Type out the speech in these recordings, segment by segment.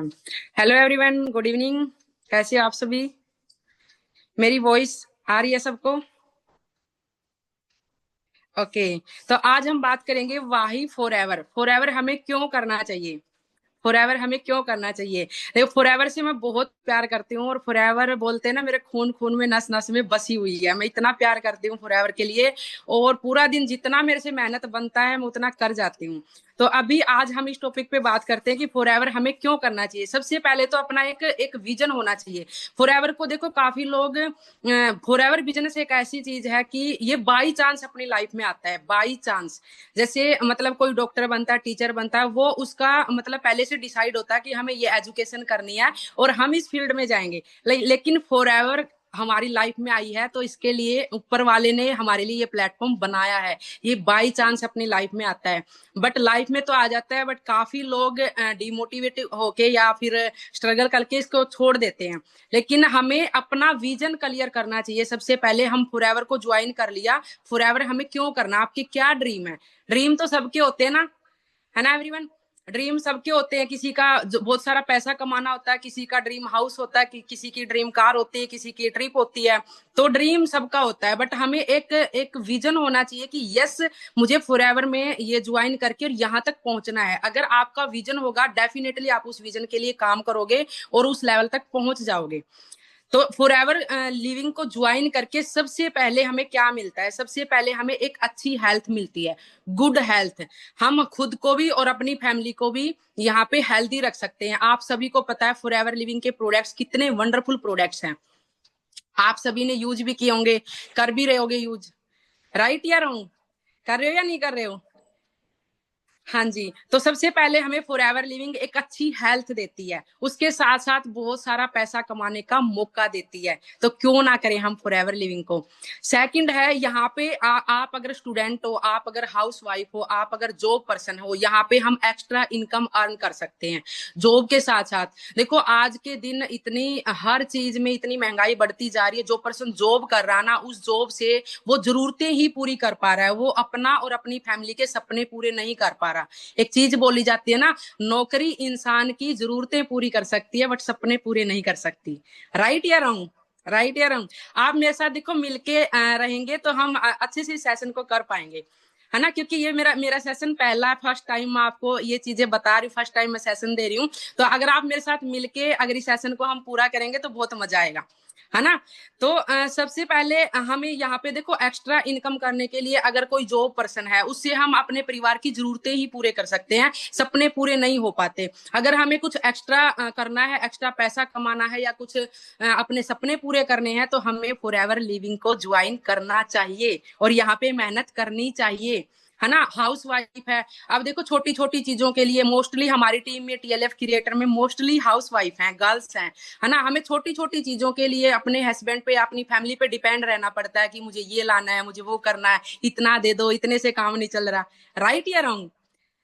Hello everyone, good evening. कैसे हो आप सभी? मेरी वॉइस आ रही है सबको? ओके। तो आज हम बात करेंगे वाही फॉरएवर। फॉरएवर हमें क्यों करना चाहिए? फॉरएवर हमें क्यों करना चाहिए? देखो, फॉरएवर से मैं बहुत प्यार करती हूँ और फॉरएवर बोलते हैं ना, मेरे खून खून में नस नस में बसी हुई है। मैं इतना प्यार करती हूँ फॉरएवर के लिए। और पूरा दिन जितना मेरे से मेहनत बनता है मैं उतना कर जाती हूँ। तो अभी आज हम इस टॉपिक पे बात करते हैं कि फॉरएवर हमें क्यों करना चाहिए। सबसे पहले तो अपना एक एक विजन होना चाहिए। फॉरएवर को देखो, काफी लोग फॉरएवर बिजनेस एक ऐसी चीज है कि ये बाई चांस अपनी लाइफ में आता है, बाई चांस। जैसे मतलब कोई डॉक्टर बनता है, टीचर बनता है, वो उसका मतलब पहले से डिसाइड होता है कि हमें ये एजुकेशन करनी है और हम इस फील्ड में जाएंगे। लेकिन फॉरएवर हमारी लाइफ में आई है तो इसके लिए ऊपर वाले ने हमारे लिए ये प्लेटफॉर्म बनाया है। ये बाई चांस अपनी लाइफ में आता है। बट लाइफ में तो आ जाता है, बट काफी लोग डिमोटिवेट होके या फिर स्ट्रगल करके इसको छोड़ देते हैं। लेकिन हमें अपना विजन क्लियर करना चाहिए। सबसे पहले हम फॉरएवर को ज्वाइन कर लिया, फॉरएवर हमें क्यों करना, आपकी क्या ड्रीम है? ड्रीम तो सबके होते हैं ना, है ना एवरीवन? ड्रीम सबके होते हैं। किसी का बहुत सारा पैसा कमाना होता है, किसी का ड्रीम हाउस होता है, किसी की ड्रीम कार होती है, किसी की ट्रिप होती है। तो ड्रीम सबका होता है, बट हमें एक एक विजन होना चाहिए कि यस, मुझे फॉरएवर में ये ज्वाइन करके और यहाँ तक पहुंचना है। अगर आपका विजन होगा, डेफिनेटली आप उस विजन के लिए काम करोगे और उस लेवल तक पहुंच जाओगे। तो फॉरएवर लिविंग को ज्वाइन करके सबसे पहले हमें क्या मिलता है? सबसे पहले हमें एक अच्छी हेल्थ मिलती है, गुड हेल्थ। हम खुद को भी और अपनी फैमिली को भी यहाँ पे हेल्दी रख सकते हैं। आप सभी को पता है फॉरएवर लिविंग के प्रोडक्ट्स कितने वंडरफुल प्रोडक्ट्स हैं। आप सभी ने यूज भी किए होंगे, कर भी रहे होगे यूज। राइट या रॉन्ग? कर रहे हो या नहीं कर रहे हो? हाँ जी। तो सबसे पहले हमें फॉरएवर लिविंग एक अच्छी हेल्थ देती है, उसके साथ साथ बहुत सारा पैसा कमाने का मौका देती है। तो क्यों ना करें हम फॉरएवर लिविंग को। सेकंड है, यहाँ पे आप अगर स्टूडेंट हो, आप अगर हाउस वाइफ हो, आप अगर जॉब पर्सन हो, यहाँ पे हम एक्स्ट्रा इनकम अर्न कर सकते हैं जॉब के साथ साथ। देखो, आज के दिन इतनी हर चीज में इतनी महंगाई बढ़ती जा रही है। जो पर्सन जॉब कर रहा ना, उस जॉब से वो जरूरतें ही पूरी कर पा रहा है, वो अपना और अपनी फैमिली के सपने पूरे नहीं कर पा रहा। एक चीज बोली जाती है ना, नौकरी इंसान की जरूरतें पूरी कर सकती है बट सपने पूरे नहीं कर सकती। राइट या रॉन्ग? राइट या रॉन्ग? आप मेरे साथ देखो, मिलके रहेंगे तो हम अच्छे से सेशन को कर पाएंगे, है ना? क्योंकि ये मेरा मेरा सेशन पहला, फर्स्ट टाइम मैं आपको ये चीजें बता रही हूँ, फर्स्ट टाइम मैं सेशन दे रही हूँ। तो अगर आप मेरे साथ मिलके अगर इस सेशन को हम पूरा करेंगे तो बहुत मजा आएगा, है ना? तो सबसे पहले हमें यहाँ पे देखो, एक्स्ट्रा इनकम करने के लिए अगर कोई जॉब पर्सन है, उससे हम अपने परिवार की जरूरतें ही पूरे कर सकते हैं, सपने पूरे नहीं हो पाते। अगर हमें कुछ एक्स्ट्रा करना है, एक्स्ट्रा पैसा कमाना है या कुछ अपने सपने पूरे करने हैं, तो हमें फॉरएवर लिविंग को ज्वाइन करना चाहिए और यहाँ पे मेहनत करनी चाहिए, है ना? हाउस वाइफ है, अब देखो छोटी छोटी चीजों के लिए मोस्टली हमारी टीम में, टीएलएफ क्रिएटर में मोस्टली हाउस वाइफ हैं, गर्ल्स हैं, है ना? हमें छोटी छोटी चीजों के लिए अपने हस्बैंड पे, अपनी फैमिली पे डिपेंड रहना पड़ता है कि मुझे ये लाना है, मुझे वो करना है, इतना दे दो, इतने से काम नहीं चल रहा। राइट या रॉन्ग?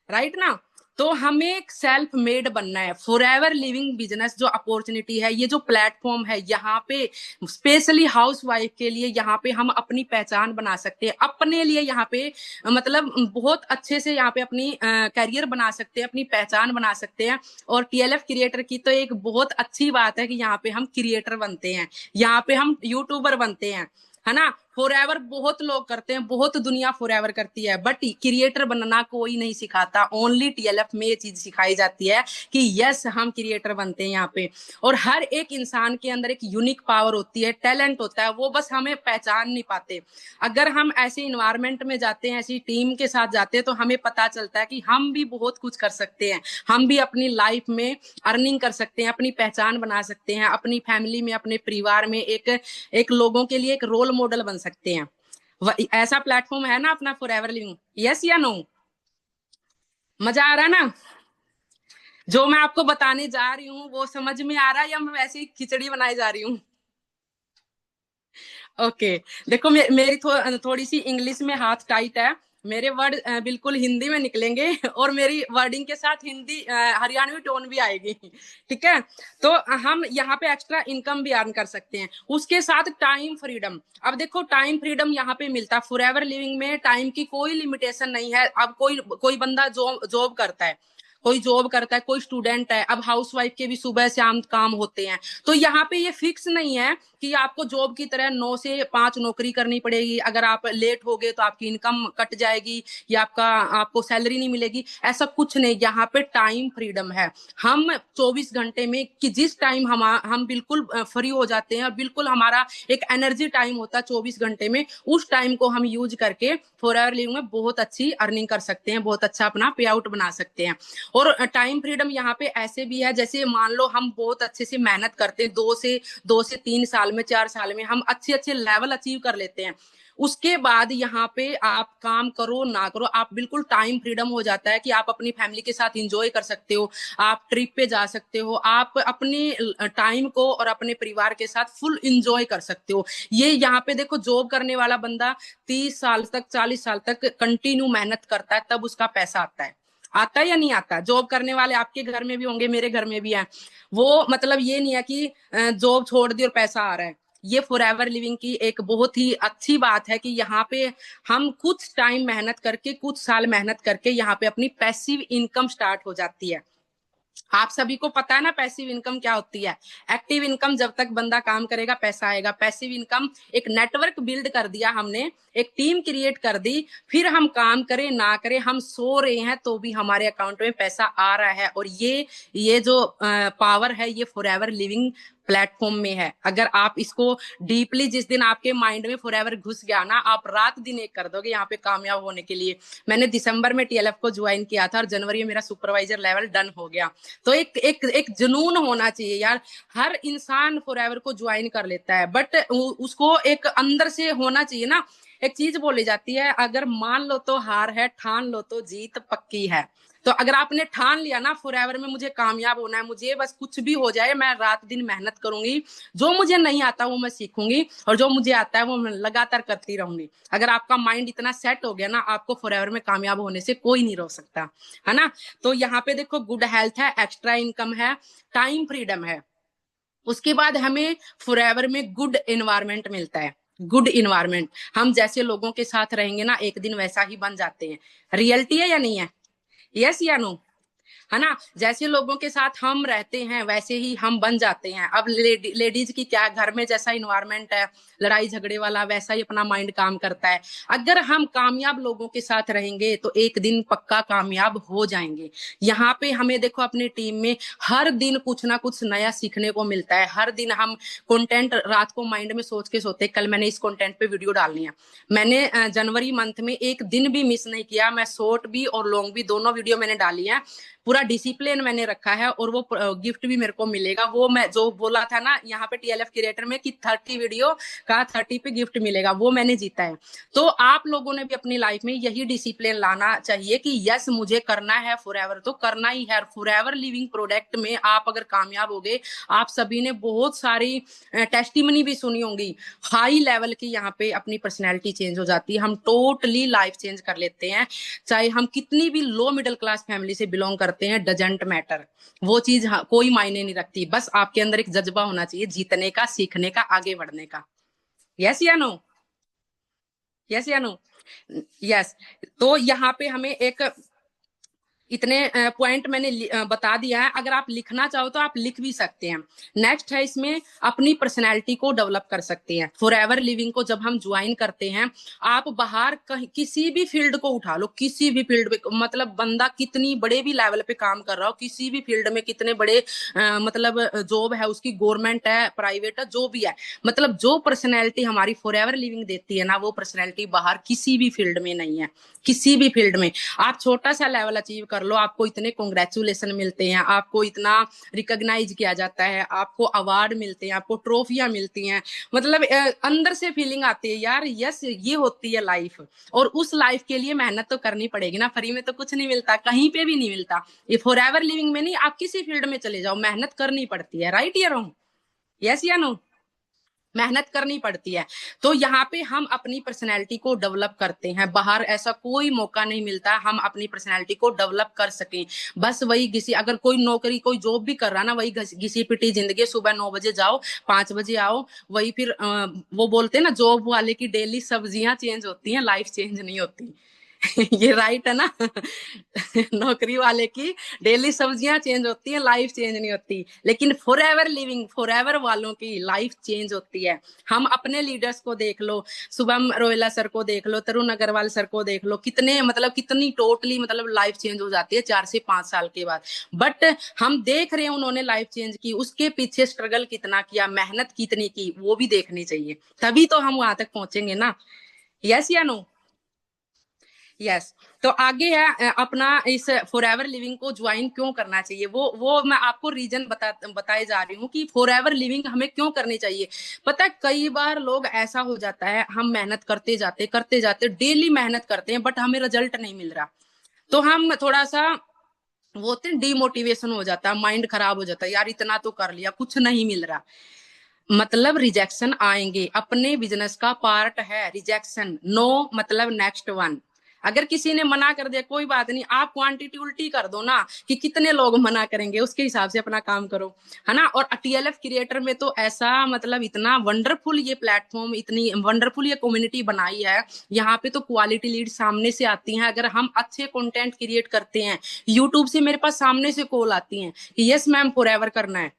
राइट ना? तो हमें एक सेल्फ मेड बनना है। फॉरएवर लिविंग बिजनेस जो अपॉर्चुनिटी है, ये जो प्लेटफॉर्म है, यहाँ पे स्पेशली हाउस वाइफ के लिए यहाँ पे हम अपनी पहचान बना सकते हैं, अपने लिए यहाँ पे मतलब बहुत अच्छे से यहाँ पे अपनी करियर बना सकते हैं, अपनी पहचान बना सकते हैं। और टीएलएफ क्रिएटर की तो एक बहुत अच्छी बात है कि यहाँ पे हम क्रिएटर बनते हैं, यहाँ पे हम यूट्यूबर बनते हैं, है ना? फॉरएवर बहुत लोग करते हैं, बहुत दुनिया फॉरएवर करती है, बट क्रिएटर बनना कोई नहीं सिखाता। ओनली टीएलएफ में ये चीज सिखाई जाती है कि यस, हम क्रिएटर बनते हैं यहाँ पे। और हर एक इंसान के अंदर एक यूनिक पावर होती है, टैलेंट होता है, वो बस हमें पहचान नहीं पाते। अगर हम ऐसे इन्वायरमेंट में जाते हैं, ऐसी टीम के साथ जाते हैं, तो हमें पता चलता है कि हम भी बहुत कुछ कर सकते हैं। हम भी अपनी लाइफ में अर्निंग कर सकते हैं, अपनी पहचान बना सकते हैं, अपनी फैमिली में, अपने परिवार में एक एक लोगों के लिए एक रोल मॉडल बन सकते हैं। ऐसा प्लेटफॉर्म है ना अपना फॉरएवर लिविंग। यस या नो? मजा आ रहा है ना? जो मैं आपको बताने जा रही हूँ वो समझ में आ रहा है या मैं वैसे ही खिचड़ी बनाई जा रही हूँ? ओके। देखो, मेरी थोड़ी सी इंग्लिश में हाथ टाइट है। मेरे वर्ड बिल्कुल हिंदी में निकलेंगे और मेरी वर्डिंग के साथ हिंदी हरियाणवी टोन भी आएगी, ठीक है? तो हम यहाँ पे एक्स्ट्रा इनकम भी अर्न कर सकते हैं, उसके साथ टाइम फ्रीडम। अब देखो, टाइम फ्रीडम यहाँ पे मिलता है फॉरएवर लिविंग में। टाइम की कोई लिमिटेशन नहीं है। अब कोई कोई बंदा जॉब जॉब करता है, कोई जॉब करता है, कोई स्टूडेंट है, अब हाउसवाइफ के भी सुबह शाम काम होते हैं। तो यहाँ पे ये फिक्स नहीं है कि आपको जॉब की तरह 9 से 5 नौकरी करनी पड़ेगी, अगर आप लेट हो गए तो आपकी इनकम कट जाएगी या आपको सैलरी नहीं मिलेगी, ऐसा कुछ नहीं। यहाँ पे टाइम फ्रीडम है। हम 24 घंटे में कि जिस टाइम हम बिल्कुल फ्री हो जाते हैं और बिल्कुल हमारा एक एनर्जी टाइम होता है 24 घंटे में, उस टाइम को हम यूज करके फॉरएवर लिविंग में बहुत अच्छी अर्निंग कर सकते हैं, बहुत अच्छा अपना पे आउट बना सकते हैं। और टाइम फ्रीडम यहाँ पे ऐसे भी है, जैसे मान लो हम बहुत अच्छे से मेहनत करते हैं, 2 से 3 साल में, 4 साल में हम अच्छे अच्छे लेवल अचीव कर लेते हैं। उसके बाद यहाँ पे आप काम करो ना करो, आप बिल्कुल टाइम फ्रीडम हो जाता है कि आप अपनी फैमिली के साथ इंजॉय कर सकते हो, आप ट्रिप पे जा सकते हो, आप अपने टाइम को और अपने परिवार के साथ फुल इंजॉय कर सकते हो। ये यहाँ पे देखो, जॉब करने वाला बंदा 30 साल तक, 40 साल तक कंटिन्यू मेहनत करता है, तब उसका पैसा आता है। आता है या नहीं आता? जॉब करने वाले आपके घर में भी होंगे, मेरे घर में भी है। वो मतलब ये नहीं है कि जॉब छोड़ दी और पैसा आ रहा है। ये फॉरएवर लिविंग की एक बहुत ही अच्छी बात है कि यहाँ पे हम कुछ टाइम मेहनत करके, कुछ साल मेहनत करके यहाँ पे अपनी पैसिव इनकम स्टार्ट हो जाती है। आप सभी को पता है ना पैसिव इनकम क्या होती है। एक्टिव इनकम, जब तक बंदा काम करेगा पैसा आएगा। पैसिव इनकम एक नेटवर्क बिल्ड कर दिया हमने, एक टीम क्रिएट कर दी, फिर हम काम करें ना करें, हम सो रहे हैं तो भी हमारे अकाउंट में पैसा आ रहा है। और ये जो पावर है, ये फॉरएवर लिविंग प्लेटफॉर्म में है। अगर आप इसको डीपली, जिस दिन आपके माइंड में फॉरएवर घुस गया ना, आप रात दिन एक कर दोगे यहाँ पे कामयाब होने के लिए। मैंने दिसंबर में टीएलएफ को ज्वाइन किया था और जनवरी में मेरा सुपरवाइजर लेवल डन हो गया। तो एक जुनून होना चाहिए यार। हर इंसान फॉरएवर को ज्वाइन कर लेता है, बट उसको एक अंदर से होना चाहिए ना। एक चीज बोली जाती है, अगर मान लो तो हार है, ठान लो तो जीत पक्की है। तो अगर आपने ठान लिया ना फॉरएवर में मुझे कामयाब होना है, मुझे बस कुछ भी हो जाए मैं रात दिन मेहनत करूंगी, जो मुझे नहीं आता वो मैं सीखूंगी और जो मुझे आता है वो मैं लगातार करती रहूंगी। अगर आपका माइंड इतना सेट हो गया ना, आपको फॉरएवर में कामयाब होने से कोई नहीं रोक सकता, है ना। तो यहाँ पे देखो, गुड हेल्थ है, एक्स्ट्रा इनकम है, टाइम फ्रीडम है। उसके बाद हमें फॉरएवर में गुड एनवायरमेंट मिलता है। गुड इन्वायरमेंट, हम जैसे लोगों के साथ रहेंगे ना, एक दिन वैसा ही बन जाते हैं। रियलिटी है या नहीं है? यस या नो? है ना। जैसे लोगों के साथ हम रहते हैं वैसे ही हम बन जाते हैं। अब लेडीज की क्या, घर में जैसा इन्वायरमेंट है लड़ाई झगड़े वाला, वैसा ही अपना माइंड काम करता है। अगर हम कामयाब लोगों के साथ रहेंगे तो एक दिन पक्का कामयाब हो जाएंगे। यहाँ पे हमें देखो, अपनी टीम में हर दिन कुछ ना कुछ नया सीखने को मिलता है। हर दिन हम कंटेंट रात को माइंड में सोच के सोते, कल मैंने इस कंटेंट पे वीडियो डालनी है। मैंने जनवरी मंथ में एक दिन भी मिस नहीं किया। मैं शॉर्ट भी और लॉन्ग भी दोनों वीडियो मैंने डाली है। पूरा डिसिप्लिन मैंने रखा है और वो गिफ्ट भी मेरे को मिलेगा। वो मैं जो बोला था ना यहाँ पे टीएलएफ क्रिएटर में कि 30 वीडियो का 30 पे गिफ्ट मिलेगा, वो मैंने जीता है। तो आप लोगों ने भी अपनी लाइफ में यही डिसिप्लिन लाना चाहिए कि यस मुझे करना है फॉरएवर, तो करना ही है। फॉरएवर लिविंग प्रोडक्ट में आप अगर कामयाब हो गए, आप सभी ने बहुत सारी टेस्टिमनी भी सुनी होंगी, हाई लेवल की यहाँ पे अपनी पर्सनैलिटी चेंज हो जाती है। हम टोटली लाइफ चेंज कर लेते हैं। चाहे हम कितनी भी लो मिडिल क्लास फैमिली से बिलोंग करते हैं, डजेंट मैटर। वो चीज कोई मायने नहीं रखती। बस आपके अंदर एक जज्बा होना चाहिए जीतने का, सीखने का, आगे बढ़ने का। यस या नो? यस या नो? यस। तो यहाँ पे हमें एक इतने पॉइंट मैंने बता दिया है। अगर आप लिखना चाहो तो आप लिख भी सकते हैं। नेक्स्ट है, इसमें अपनी पर्सनैलिटी को डेवलप कर सकते हैं। फॉरएवर लिविंग को जब हम ज्वाइन करते हैं, आप बाहर कहीं किसी भी फील्ड को उठा लो, किसी भी फील्ड पे, मतलब बंदा कितनी बड़े भी लेवल पे काम कर रहा हो, किसी भी फील्ड में, कितने बड़े मतलब जॉब है उसकी, गवर्नमेंट है, प्राइवेट है, जो भी है, मतलब जो पर्सनैलिटी हमारी फॉरएवर लिविंग देती है ना, वो पर्सनैलिटी बाहर किसी भी फील्ड में नहीं है। किसी भी फील्ड में आप छोटा सा लेवल अचीव कर लो, आपको इतने कॉन्ग्रेचुलेशन मिलते हैं, आपको इतना रिकॉग्नाइज किया जाता है, आपको अवार्ड मिलते हैं, आपको ट्रॉफियां मिलती हैं। मतलब अंदर से फीलिंग आती है यार, यस ये होती है लाइफ। और उस लाइफ के लिए मेहनत तो करनी पड़ेगी ना, फ्री में तो कुछ नहीं मिलता, कहीं पे भी नहीं मिलता। ये फॉरएवर लिविंग में नहीं, आप किसी फील्ड में चले जाओ, मेहनत करनी पड़ती है। राइट या रॉन्ग? यस या नो? मेहनत करनी पड़ती है। तो यहाँ पे हम अपनी पर्सनैलिटी को डेवलप करते हैं। बाहर ऐसा कोई मौका नहीं मिलता हम अपनी पर्सनैलिटी को डेवलप कर सकें। बस वही घिसी, अगर कोई नौकरी कोई जॉब भी कर रहा ना, वही घिसी पिटी जिंदगी, सुबह 9 बजे जाओ 5 बजे आओ, वही फिर वो बोलते हैं ना जॉब वाले की डेली सब्जियां चेंज होती हैं, लाइफ चेंज नहीं होती। ये राइट है ना। नौकरी वाले की डेली सब्जियां चेंज होती हैं, लाइफ चेंज नहीं होती। लेकिन for ever living, for ever वालों की लाइफ चेंज होती है। हम अपने लीडर्स को देख लो, शुभम रोयला सर को देख लो, तरुण अग्रवाल सर को देख लो, कितने मतलब कितनी टोटली मतलब लाइफ चेंज हो जाती है 4 से 5 साल के बाद। बट हम देख रहे हैं उन्होंने लाइफ चेंज की, उसके पीछे स्ट्रगल कितना किया, मेहनत कितनी की, वो भी देखनी चाहिए, तभी तो हम वहां तक पहुंचेंगे ना। यस या नो? यस। तो आगे है अपना इस फॉरएवर लिविंग को ज्वाइन क्यों करना चाहिए, वो मैं आपको रीजन बताए जा रही हूँ कि फॉरएवर लिविंग हमें क्यों करनी चाहिए। पता है कई बार लोग ऐसा हो जाता है, हम मेहनत करते जाते डेली मेहनत करते हैं बट हमें रिजल्ट नहीं मिल रहा, तो हम थोड़ा सा वो होते हैं डिमोटिवेशन हो जाता है, माइंड खराब हो जाता है, यार इतना तो कर लिया कुछ नहीं मिल रहा। मतलब रिजेक्शन आएंगे, अपने बिजनेस का पार्ट है रिजेक्शन। नो मतलब नेक्स्ट वन। अगर किसी ने मना कर दिया कोई बात नहीं, आप क्वांटिटी उल्टी कर दो ना कि कितने लोग मना करेंगे, उसके हिसाब से अपना काम करो, है ना। और टीएलएफ क्रिएटर में तो ऐसा मतलब इतना वंडरफुल ये प्लेटफॉर्म, इतनी वंडरफुल ये कम्युनिटी बनाई है। यहाँ पे तो क्वालिटी लीड सामने से आती हैं, अगर हम अच्छे कंटेंट क्रिएट करते हैं। यूट्यूब से मेरे पास सामने से कॉल आती है कि यस मैम फॉरएवर करना है।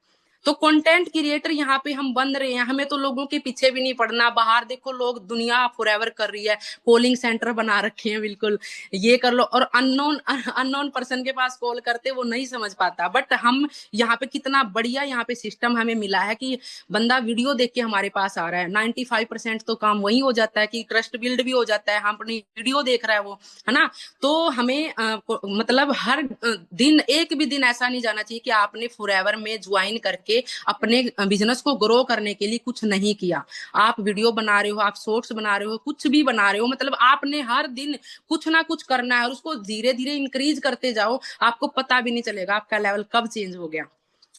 तो कंटेंट क्रिएटर यहाँ पे हम बन रहे हैं, हमें तो लोगों के पीछे भी नहीं पड़ना। बाहर देखो लोग दुनिया फॉरएवर कर रही है, कॉलिंग सेंटर बना रखे हैं, बिल्कुल ये कर लो। और अननोन अननोन पर्सन के पास कॉल करते वो नहीं समझ पाता, बट हम यहाँ पे कितना बढ़िया यहाँ पे सिस्टम हमें मिला है कि बंदा वीडियो देख के हमारे पास आ रहा है। 95% तो काम वही हो जाता है कि ट्रस्ट बिल्ड भी हो जाता है, हम अपनी वीडियो देख रहा है वो, है ना। तो हमें मतलब हर दिन एक भी दिन ऐसा नहीं जाना चाहिए कि आपने फॉरएवर में ज्वाइन करके अपने बिजनेस को ग्रो करने के लिए कुछ नहीं किया। आप वीडियो बना रहे हो, आप शॉर्ट्स बना रहे हो, कुछ भी बना रहे हो, मतलब आपने हर दिन कुछ ना कुछ करना है और उसको धीरे धीरे इंक्रीज करते जाओ, आपको पता भी नहीं चलेगा आपका लेवल कब चेंज हो गया,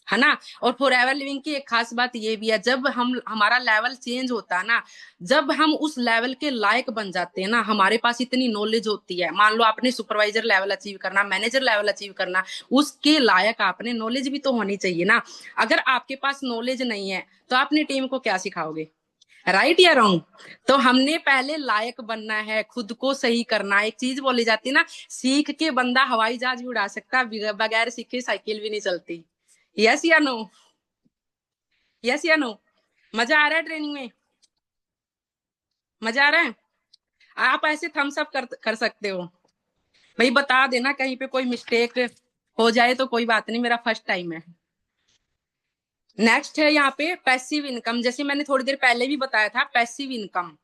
है ना। और फॉरएवर लिविंग की एक खास बात ये भी है, जब हम हमारा लेवल चेंज होता है ना, जब हम उस लेवल के लायक बन जाते हैं ना, हमारे पास इतनी नॉलेज होती है। मान लो आपने सुपरवाइजर लेवल अचीव करना, मैनेजर लेवल अचीव करना, उसके लायक आपने नॉलेज भी तो होनी चाहिए ना। अगर आपके पास नॉलेज नहीं है तो आपने टीम को क्या सिखाओगे, राइट या रॉन्ग। तो हमने पहले लायक बनना है, खुद को सही करना है। एक चीज बोली जाती है ना, सीख के बंदा हवाई जहाज भी उड़ा सकता, बगैर सीखे साइकिल भी नहीं चलती। यस या नो? यस या नो? मजा आ रहा है ट्रेनिंग में? मजा आ रहा है? आप ऐसे थम्स अप कर सकते हो भाई, बता देना कहीं पे कोई मिस्टेक हो जाए तो कोई बात नहीं, मेरा फर्स्ट टाइम है। नेक्स्ट है यहाँ पे पैसिव इनकम, जैसे मैंने थोड़ी देर पहले भी बताया था, पैसिव इनकम।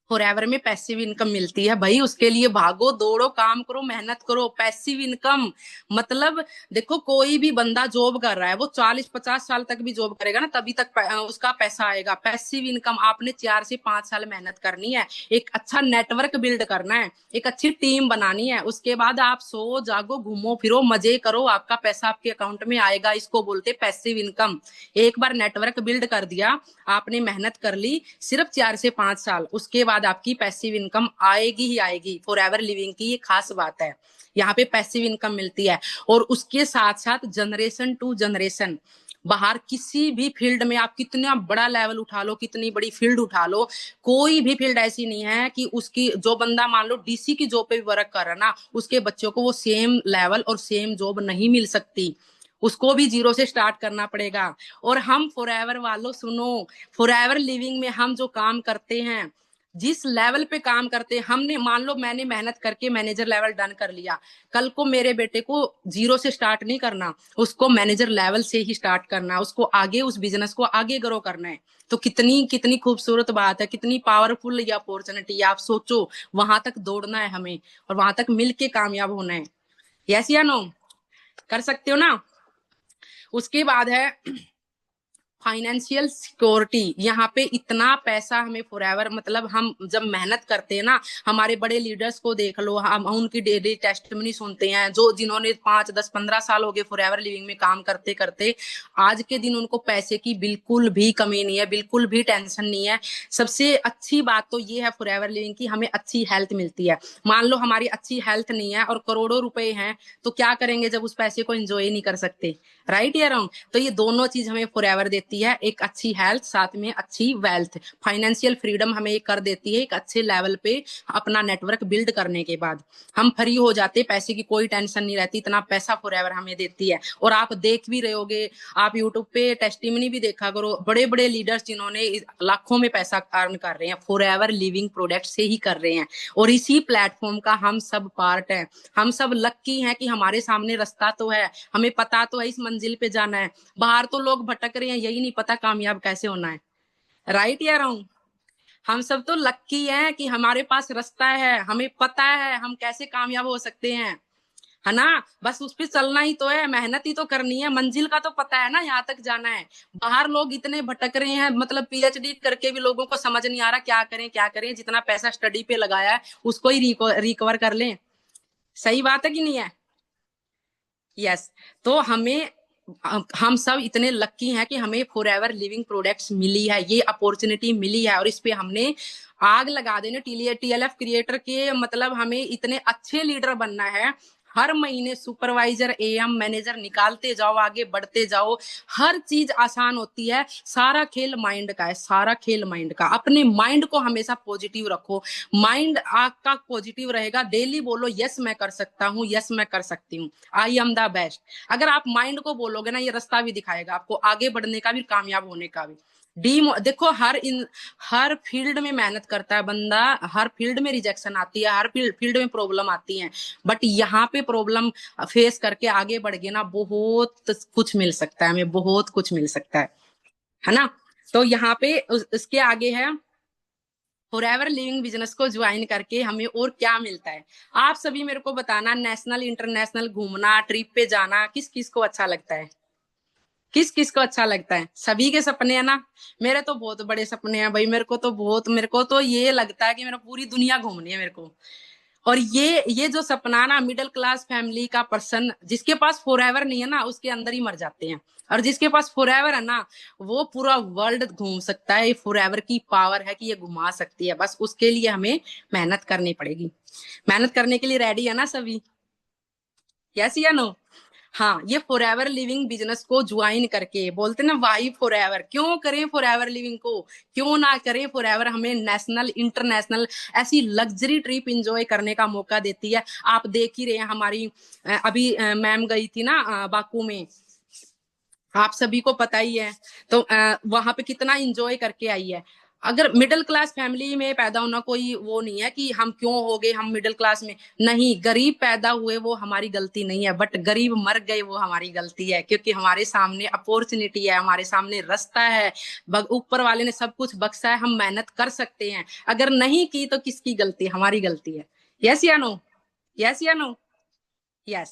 फॉरएवर में पैसिव इनकम मिलती है भाई, उसके लिए भागो दौड़ो काम करो मेहनत करो। पैसिव इनकम मतलब देखो कोई भी बंदा जॉब कर रहा है, वो 40-50 साल तक भी जॉब करेगा ना, तभी तक उसका पैसा आएगा। पैसिव इनकम आपने 4 से 5 साल मेहनत करनी है, एक अच्छा नेटवर्क बिल्ड करना है, एक अच्छी टीम बनानी है, उसके बाद आप सो जागो घूमो फिरो मजे करो, आपका पैसा आपके अकाउंट में आएगा। इसको बोलते पैसिव इनकम। एक बार नेटवर्क बिल्ड कर दिया, आपने मेहनत कर ली, सिर्फ 4 से 5 साल, उसके बाद आपकी पैसिव इनकम आएगी ही आएगी। फॉरएवर लिविंग की ये खास बात है, यहाँ पे पैसिव इनकम मिलती है। और उसके साथ साथ जनरेशन टू जनरेशन, बाहर किसी भी फील्ड में आप कितना बड़ा लेवल उठा लो, कितनी बड़ी फील्ड उठा लो, कोई भी फील्ड ऐसी नहीं है कि उसकी जो बंदा मान लो डीसी की जॉब पे भी वर्क कर रहा है ना, उसके बच्चों को वो सेम लेवल और सेम जॉब नहीं मिल सकती, उसको भी जीरो से स्टार्ट करना पड़ेगा। और हम फॉरएवर वालों सुनो, फॉरएवर लिविंग में हम जो काम करते हैं, जिस लेवल पे काम करते हैं, हमने मान लो मैंने मेहनत करके मैनेजर लेवल डन कर लिया, कल को मेरे बेटे को जीरो से स्टार्ट नहीं करना, उसको मैनेजर लेवल से ही स्टार्ट करना, उसको आगे उस बिजनेस को आगे ग्रो करना है। तो कितनी कितनी खूबसूरत बात है, कितनी पावरफुल ये अपॉर्चुनिटी है। आप सोचो, वहां तक दौड़ना है हमें और वहां तक मिलके कामयाब होना है। यस या नो? कर सकते हो ना? उसके बाद है फाइनेंशियल सिक्योरिटी। यहाँ पे इतना पैसा हमें फॉरएवर, मतलब हम जब मेहनत करते हैं ना, हमारे बड़े लीडर्स को देख लो, हम उनकी डेली टेस्टिमनी सुनते हैं, जो जिन्होंने 5-10-15 साल हो गए फॉरएवर लिविंग में काम करते करते, आज के दिन उनको पैसे की बिल्कुल भी कमी नहीं है, बिल्कुल भी टेंशन नहीं है। सबसे अच्छी बात तो ये है फॉरएवर लिविंग की, हमें अच्छी हेल्थ मिलती है। मान लो हमारी अच्छी हेल्थ नहीं है और करोड़ों रुपए हैं, तो क्या करेंगे जब उस पैसे को एंजॉय नहीं कर सकते, राइट या रॉन्ग। तो ये दोनों चीज हमें फॉरएवर देती देती है एक अच्छी हेल्थ, साथ में अच्छी वेल्थ, फाइनेंशियल फ्रीडम हमें ये कर देती है। एक अच्छे लेवल पे अपना नेटवर्क बिल्ड करने के बाद हम फ्री हो जाते, पैसे की कोई टेंशन नहीं रहती, इतना पैसा फॉरएवर हमें देती है। और आप देख भी रहे होगे, आप यूट्यूब पे टेस्टिमनी भी देखा करो, बड़े बड़े लीडर्स जिन्होंने लाखों में पैसा अर्न कर रहे हैं फॉरएवर लिविंग प्रोडक्ट से ही कर रहे हैं। और इसी प्लेटफॉर्म का हम सब पार्ट है। हम सब लक्की हैं कि हमारे सामने रास्ता तो है, हमें पता तो है इस मंजिल पे जाना है। बाहर तो लोग भटक रहे हैं, यही नहीं पता कामयाब कैसे होना है। राइट या रॉन्ग? हम सब तो लक्की हैं कि हमारे पास रास्ता है, हमें पता है हम कैसे कामयाब हो सकते हैं, है ना। बस उस पे चलना ही तो है, मेहनत ही तो करनी है, मंजिल का तो पता है ना यहाँ तक जाना है। बाहर लोग इतने भटक रहे हैं, मतलब पीएचडी करके भी लोगों को समझ नहीं आ रहा क्या करें क्या करें, जितना पैसा स्टडी पे लगाया है उसको ही रिकवर कर लें। सही बात है कि नहीं है? यस। तो हमें, हम सब इतने लक्की हैं कि हमें फॉरएवर लिविंग प्रोडक्ट्स मिली है, ये अपॉर्चुनिटी मिली है, और इस पे हमने आग लगा देने। टीएलएफ क्रिएटर के मतलब हमें इतने अच्छे लीडर बनना है। हर महीने सुपरवाइजर एएम मैनेजर निकालते जाओ, आगे बढ़ते जाओ, हर चीज आसान होती है। सारा खेल माइंड का है, सारा खेल माइंड का। अपने माइंड को हमेशा पॉजिटिव रखो, माइंड आपका पॉजिटिव रहेगा। डेली बोलो यस मैं कर सकता हूँ, यस मैं कर सकती हूँ, आई एम द बेस्ट। अगर आप माइंड को बोलोगे ना, ये रास्ता भी दिखाएगा आपको आगे बढ़ने का भी, कामयाब होने का भी। देखो हर फील्ड में मेहनत करता है बंदा, हर फील्ड में रिजेक्शन आती है, हर फील्ड में प्रॉब्लम आती है, बट यहाँ पे प्रॉब्लम फेस करके आगे बढ़ गए ना, बहुत कुछ मिल सकता है हमें, बहुत कुछ मिल सकता है ना। तो यहाँ पे उसके आगे है फॉरएवर लिविंग बिजनेस को ज्वाइन करके हमें और क्या मिलता है। आप सभी मेरे को बताना, नेशनल इंटरनेशनल घूमना, ट्रिप पे जाना किस किस को अच्छा लगता है? किस किस को अच्छा लगता है? सभी के सपने है ना। मेरे तो बहुत बड़े सपने हैं भाई, मेरे को तो ये लगता है कि मेरा पूरी दुनिया घूमनी है मेरे को। और ये जो सपना ना, मिडिल क्लास फैमिली का पर्सन जिसके पास फॉरएवर नहीं है ना, उसके अंदर ही मर जाते हैं। और जिसके पास फॉरएवर है ना, वो पूरा वर्ल्ड घूम सकता है। ये फॉरएवर की पावर है कि ये घुमा सकती है, बस उसके लिए हमें मेहनत करनी पड़ेगी। मेहनत करने के लिए रेडी है ना सभी? यस या नो? हाँ, ये फॉरएवर लिविंग बिजनेस को ज्वाइन करके बोलते ना वाई फॉरएवर, क्यों करें फॉरएवर लिविंग को, क्यों ना करें फॉरएवर। हमें नेशनल इंटरनेशनल ऐसी लग्जरी ट्रिप एंजॉय करने का मौका देती है। आप देख ही रहे हैं हमारी अभी मैम गई थी ना बाकू में, आप सभी को पता ही है। तो वहां पे कितना एंजॉय करके आई है। अगर मिडिल क्लास फैमिली में पैदा होना कोई वो नहीं है कि हम क्यों हो गए हम मिडिल क्लास में, नहीं, गरीब पैदा हुए वो हमारी गलती नहीं है, बट गरीब मर गए वो हमारी गलती है, क्योंकि हमारे सामने अपॉर्चुनिटी है, हमारे सामने रास्ता है, ऊपर वाले ने सब कुछ बख्शा है, हम मेहनत कर सकते हैं। अगर नहीं की तो किसकी गलती? हमारी गलती है। यस या नो? यस या नो? यस।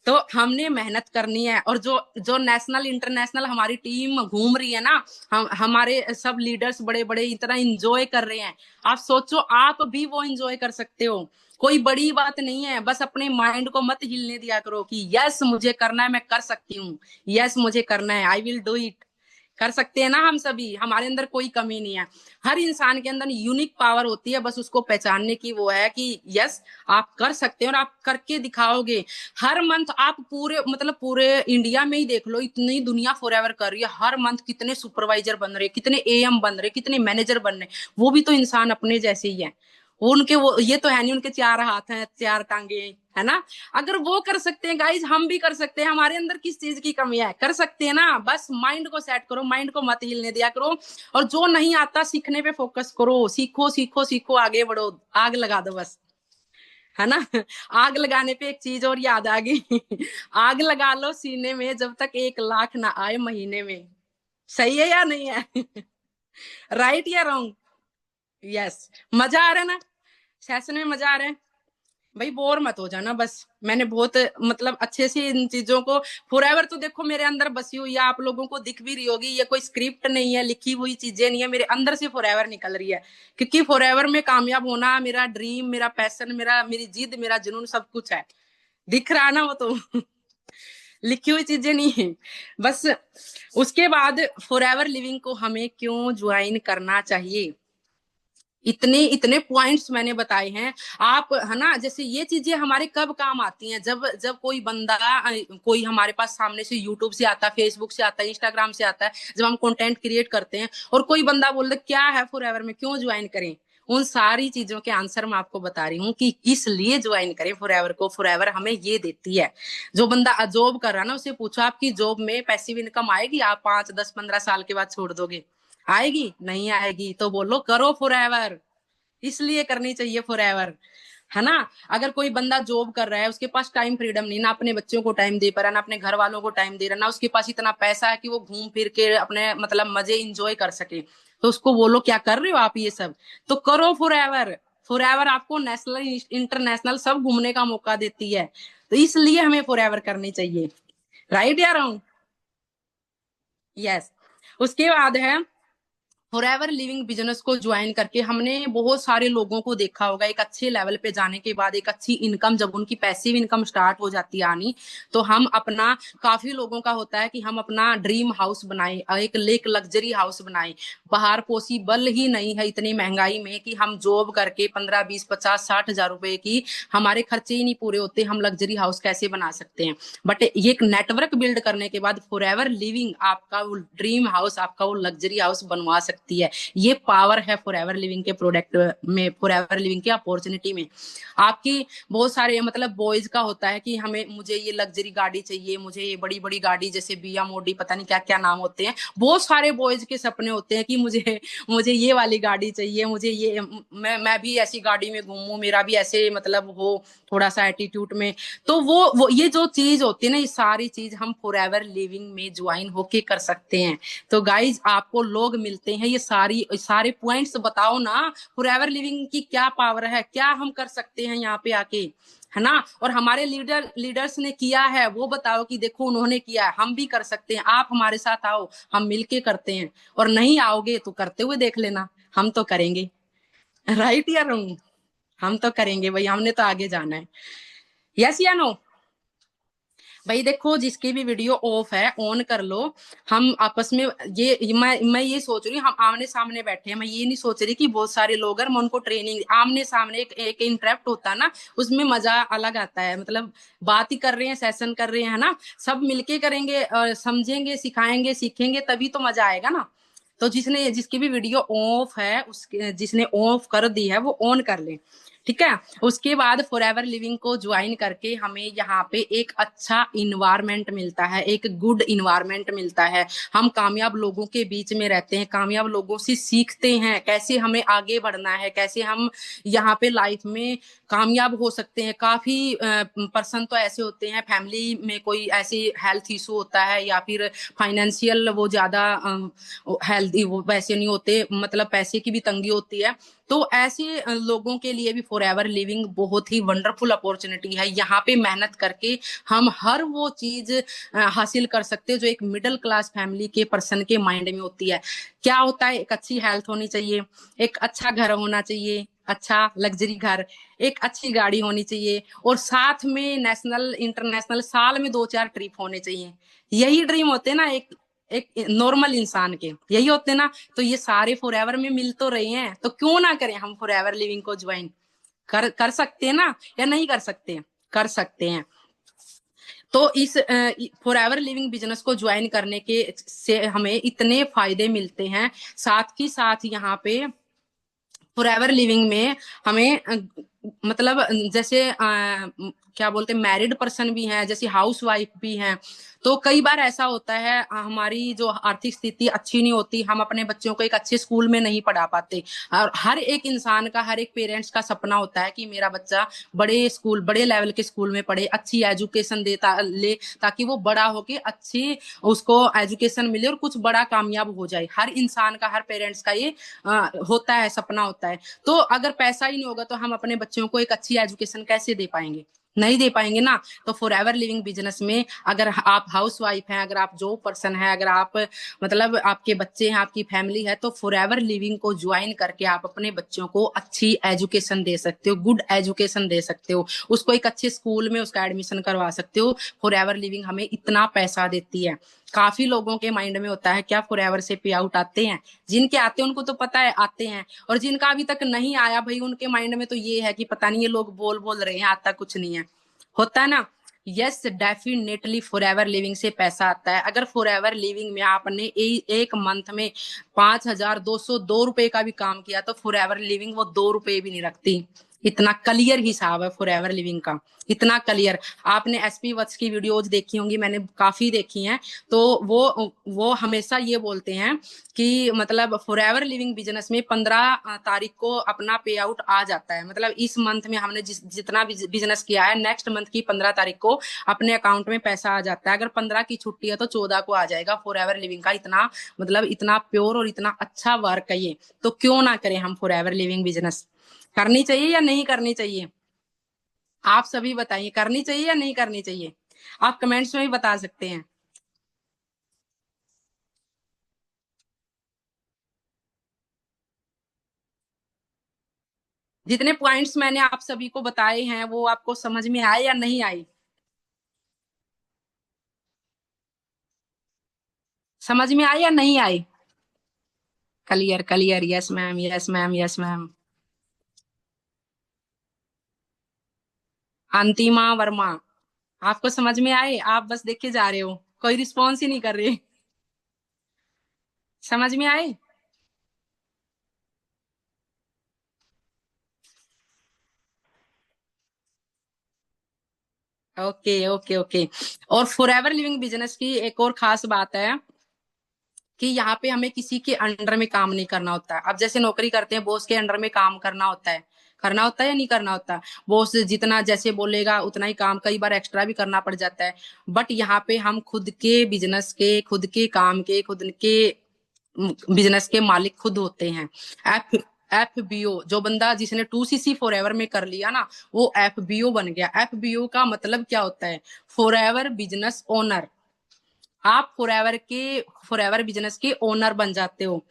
तो हमने मेहनत करनी है। और जो जो नेशनल इंटरनेशनल हमारी टीम घूम रही है ना, हम हमारे सब लीडर्स बड़े बड़े इतना एंजॉय कर रहे हैं, आप सोचो आप भी वो एंजॉय कर सकते हो। कोई बड़ी बात नहीं है, बस अपने माइंड को मत हिलने दिया करो कि यस मुझे करना है, मैं कर सकती हूँ, यस मुझे करना है, आई विल डू इट। कर सकते हैं ना हम सभी, हमारे अंदर कोई कमी नहीं है। हर इंसान के अंदर यूनिक पावर होती है, बस उसको पहचानने की वो है कि यस आप कर सकते हैं और आप करके दिखाओगे। हर मंथ आप पूरे मतलब पूरे इंडिया में ही देख लो, इतनी दुनिया फॉरएवर कर रही है, हर मंथ कितने सुपरवाइजर बन रहे, कितने एएम बन रहे, कितने मैनेजर बन रहे, वो भी तो इंसान अपने जैसे ही है। वो उनके वो ये तो है नहीं उनके चार हाथ हैं चार टांगे, है ना। अगर वो कर सकते हैं गाइज, हम भी कर सकते हैं। हमारे अंदर किस चीज की कमी है? कर सकते हैं ना, बस माइंड को सेट करो, माइंड को मत हिलने दिया करो। और जो नहीं आता सीखने पे फोकस करो, सीखो सीखो सीखो, आगे बढ़ो, आग लगा दो बस, है ना। आग लगाने पे एक चीज और याद आ गई। आग लगा लो सीने में जब तक 1 लाख ना आए महीने में। सही है या नहीं है? राइट या रॉन्ग? यस। मजा आ रहा है ना? सेशन में मजा आ रहा है? भाई बोर मत हो जाना बस। मैंने बहुत मतलब अच्छे से इन चीजों को, फॉरएवर तो देखो मेरे अंदर बसी हुई है, आप लोगों को दिख भी रही होगी, ये कोई स्क्रिप्ट नहीं है, लिखी हुई चीजें नहीं है, मेरे अंदर से फॉरएवर निकल रही है। क्योंकि फॉरएवर में कामयाब होना मेरा ड्रीम, मेरा पैशन, मेरी जिद, मेरा जुनून सब कुछ है। दिख रहा ना वो तो। लिखी हुई चीजें नहीं है बस। उसके बाद फॉरएवर लिविंग को हमें क्यों ज्वाइन करना चाहिए? इतने इतने पॉइंट्स मैंने बताए हैं। आप है ना, जैसे ये चीजें हमारे कब काम आती हैं, जब जब कोई बंदा कोई हमारे पास सामने से यूट्यूब से आता है, फेसबुक से आता है, इंस्टाग्राम से आता है, जब हम कंटेंट क्रिएट करते हैं और कोई बंदा बोल दे क्या है फॉरएवर में, क्यों ज्वाइन करें, उन सारी चीजों के आंसर मैं आपको बता रही हूँ कि इसलिए ज्वाइन करें फॉरएवर को। फॉरएवर हमें ये देती है। जो बंदा जॉब कर रहा है ना, उसे पूछो आपकी जॉब में पैसिव इनकम आएगी, आप 5 10 15 साल के बाद छोड़ दोगे? आएगी? नहीं आएगी। तो बोलो करो फॉरएवर, इसलिए करनी चाहिए फॉरएवर, है ना। अगर कोई बंदा जॉब कर रहा है, उसके पास टाइम फ्रीडम नहीं, ना अपने बच्चों को टाइम दे पा रहा, ना अपने घर वालों को टाइम दे रहा, ना उसके पास इतना पैसा है कि वो घूम फिर के अपने मतलब मजे इंजॉय कर सके, तो उसको बोलो क्या कर रहे हो आप ये सब, तो करो फॉरएवर। फॉरएवर आपको नेशनल इंटरनेशनल सब घूमने का मौका देती है, तो इसलिए हमें फॉरएवर करनी चाहिए। राइट या रॉन्ग? यस। उसके बाद है फॉरएवर लिविंग बिजनेस को ज्वाइन करके हमने बहुत सारे लोगों को देखा होगा, एक अच्छे लेवल पे जाने के बाद एक अच्छी इनकम, जब उनकी पैसिव इनकम स्टार्ट हो जाती है आनी, तो हम अपना, काफी लोगों का होता है कि हम अपना ड्रीम हाउस बनाए, एक लग्जरी हाउस बनाए। बाहर पॉसिबल ही नहीं है इतनी महंगाई में कि हम जॉब करके 15 20 50 60 हजार रुपए की हमारे खर्चे ही नहीं पूरे होते, हम लग्जरी हाउस कैसे बना सकते हैं। बट ये एक नेटवर्क बिल्ड करने के बाद फॉरएवर लिविंग आपका वो ड्रीम हाउस, आपका वो लग्जरी हाउस बनवा सकती है। ये पावर है फॉरएवर लिविंग के प्रोडक्ट में, फॉरएवर लिविंग की अपॉर्चुनिटी में। आपकी बहुत सारे मतलब बॉयज का होता है कि हमें, मुझे ये लग्जरी गाड़ी चाहिए, मुझे ये बड़ी बड़ी गाड़ी, जैसे बिया मोडी, पता नहीं क्या क्या नाम होते हैं, बहुत सारे बॉयज के सपने होते हैं कि मुझे मुझे ये वाली गाड़ी चाहिए, मुझे ये, मैं भी ऐसी गाड़ी में घूमूं, मेरा भी ऐसे मतलब हो थोड़ा सा एटीट्यूड में। तो वो ये जो चीज होती है ना, ये सारी चीज हम फॉरएवर लिविंग में ज्वाइन होके कर सकते हैं। तो गाइज आपको लोग मिलते हैं, ये सारे पॉइंट्स बताओ ना, फॉरएवर लिविंग की क्या पावर है, क्या हम कर सकते हैं यहाँ पे आके, है ना। और हमारे लीडर्स ने किया है वो बताओ कि देखो उन्होंने किया है, हम भी कर सकते हैं, आप हमारे साथ आओ, हम मिलके करते हैं। और नहीं आओगे तो करते हुए देख लेना, हम तो करेंगे। राइट या रॉन्ग? हम तो करेंगे भाई, हमने तो आगे जाना है। यस या नो? भाई देखो, जिसकी भी वीडियो ऑफ है ऑन कर लो। हम आपस में, ये मैं ये सोच रही हूँ, हम आमने सामने बैठे हैं, मैं ये नहीं सोच रही कि बहुत सारे लोग हैं, मैं उनको ट्रेनिंग, आमने सामने एक इंटरेक्ट होता है ना, उसमें मजा अलग आता है। मतलब बात ही कर रहे हैं, सेशन कर रहे हैं, है ना, सब मिलके करेंगे, समझेंगे, सिखाएंगे, सीखेंगे, तभी तो मजा आएगा ना। तो जिसकी भी वीडियो ऑफ है, उसके जिसने ऑफ कर दी है वो ऑन कर ले। ठीक है। उसके बाद फॉरएवर लिविंग को ज्वाइन करके हमें यहाँ पे एक अच्छा इन्वायरमेंट मिलता है, एक गुड इन्वायरमेंट मिलता है। हम कामयाब लोगों के बीच में रहते हैं, कामयाब लोगों से सीखते हैं कैसे हमें आगे बढ़ना है, कैसे हम यहाँ पे लाइफ में कामयाब हो सकते हैं। काफी पर्सन तो ऐसे होते हैं, फैमिली में कोई ऐसी हेल्थ इशू होता है या फिर फाइनेंशियल वो ज्यादा हेल्थी, वो वैसे नहीं होते, मतलब पैसे की भी तंगी होती है। तो ऐसे लोगों के लिए भी फॉरएवर लिविंग बहुत ही वंडरफुल अपॉर्चुनिटी है। यहाँ पे मेहनत करके हम हर वो चीज हासिल कर सकते हैं जो एक मिडिल क्लास फैमिली के पर्सन के माइंड में होती है। क्या होता है, एक अच्छी हेल्थ होनी चाहिए, एक अच्छा घर होना चाहिए, अच्छा लग्जरी घर, एक अच्छी गाड़ी होनी चाहिए, और साथ में नेशनल इंटरनेशनल साल में 2 4 ट्रिप होने चाहिए। यही ड्रीम होते हैं ना एक एक नॉर्मल इंसान के, यही होते ना। तो ये सारे फॉरएवर में मिल तो रहे हैं, तो क्यों ना करें हम फॉरएवर लिविंग को ज्वाइन। कर सकते हैं ना, या नहीं कर सकते? कर सकते हैं। तो इस फॉरएवर लिविंग बिजनेस को ज्वाइन करने के से हमें इतने फायदे मिलते हैं। साथ ही साथ यहाँ पे फॉरएवर लिविंग में हमें मतलब जैसे क्या बोलते हैं, मैरिड पर्सन भी हैं, जैसे हाउस वाइफ भी हैं। तो कई बार ऐसा होता है, हमारी जो आर्थिक स्थिति अच्छी नहीं होती, हम अपने बच्चों को एक अच्छे स्कूल में नहीं पढ़ा पाते। और हर एक इंसान का, हर एक पेरेंट्स का सपना होता है कि मेरा बच्चा बड़े स्कूल, बड़े लेवल के स्कूल में पढ़े, अच्छी एजुकेशन ले, ताकि वो बड़ा होके अच्छी उसको एजुकेशन मिले और कुछ बड़ा कामयाब हो जाए। हर इंसान का, हर पेरेंट्स का ये होता है, सपना होता है। तो अगर पैसा ही नहीं होगा तो हम अपने बच्चों को एक अच्छी एजुकेशन कैसे दे पाएंगे? नहीं दे पाएंगे ना। तो फॉरएवर लिविंग बिजनेस में अगर आप हाउस वाइफ हैं, अगर आप जॉब पर्सन हैं, अगर आप मतलब आपके बच्चे हैं, आपकी फैमिली है, तो फॉरएवर लिविंग को ज्वाइन करके आप अपने बच्चों को अच्छी एजुकेशन दे सकते हो, गुड एजुकेशन दे सकते हो, उसको एक अच्छे स्कूल में उसका एडमिशन करवा सकते हो। फॉरएवर लिविंग हमें इतना पैसा देती है। काफी लोगों के माइंड में होता है क्या फॉरएवर से पे आउट आते हैं। जिनके आते हैं उनको तो पता है आते हैं, और जिनका अभी तक नहीं आया भाई उनके माइंड में तो ये है कि पता नहीं ये लोग बोल बोल रहे हैं, आता कुछ नहीं है। होता है ना। यस डेफिनेटली फॉरएवर लिविंग से पैसा आता है। अगर फॉरएवर लिविंग में आपने एक मंथ में 5,202 रुपए का भी काम किया तो फॉरएवर लिविंग वो 2 रुपए भी नहीं रखती। इतना क्लियर हिसाब है फॉरएवर लिविंग का, इतना क्लियर। आपने एसपी वत्स की वीडियोज देखी होंगी, मैंने काफी देखी हैं। तो वो हमेशा ये बोलते हैं कि मतलब फॉरएवर लिविंग बिजनेस में 15 तारीख को अपना पे आउट आ जाता है। मतलब इस मंथ में हमने जितना बिजनेस किया है नेक्स्ट मंथ की 15 तारीख को अपने अकाउंट में पैसा आ जाता है। अगर 15 की छुट्टी है तो 14 को आ जाएगा। फॉरएवर लिविंग का इतना मतलब इतना प्योर और इतना अच्छा वर्क है ये, तो क्यों ना करें हम फॉरएवर लिविंग बिजनेस। करनी चाहिए या नहीं करनी चाहिए? आप सभी बताइए, करनी चाहिए या नहीं करनी चाहिए? आप कमेंट्स में भी बता सकते हैं। जितने पॉइंट्स मैंने आप सभी को बताए हैं वो आपको समझ में आए या नहीं आए? समझ में आए या नहीं आए? Clear clear, yes ma'am, yes ma'am, yes ma'am. अंतिमा वर्मा, आपको समझ में आए? आप बस देखे जा रहे हो, कोई रिस्पॉन्स ही नहीं कर रहे। समझ में आए? Okay okay okay. और फॉरएवर लिविंग बिजनेस की एक और खास बात है कि यहाँ पे हमें किसी के अंडर में काम नहीं करना होता है। अब जैसे नौकरी करते हैं, बॉस के अंडर में काम करना होता है, करना होता है या नहीं करना होता? बॉस जितना जैसे बोलेगा उतना ही काम, कई बार एक्स्ट्रा भी करना पड़ जाता है। बट यहाँ पे हम खुद के बिजनेस के, खुद के काम के, खुद के बिजनेस के मालिक खुद होते हैं। एफ FBO जो बंदा जिसने 2CC फॉरएवर में कर लिया ना, वो FBO बन गया। FBO का मतलब क्या होता है? Forever business owner. आप फॉरएवर बिजनेस के ओनर बन जाते हो।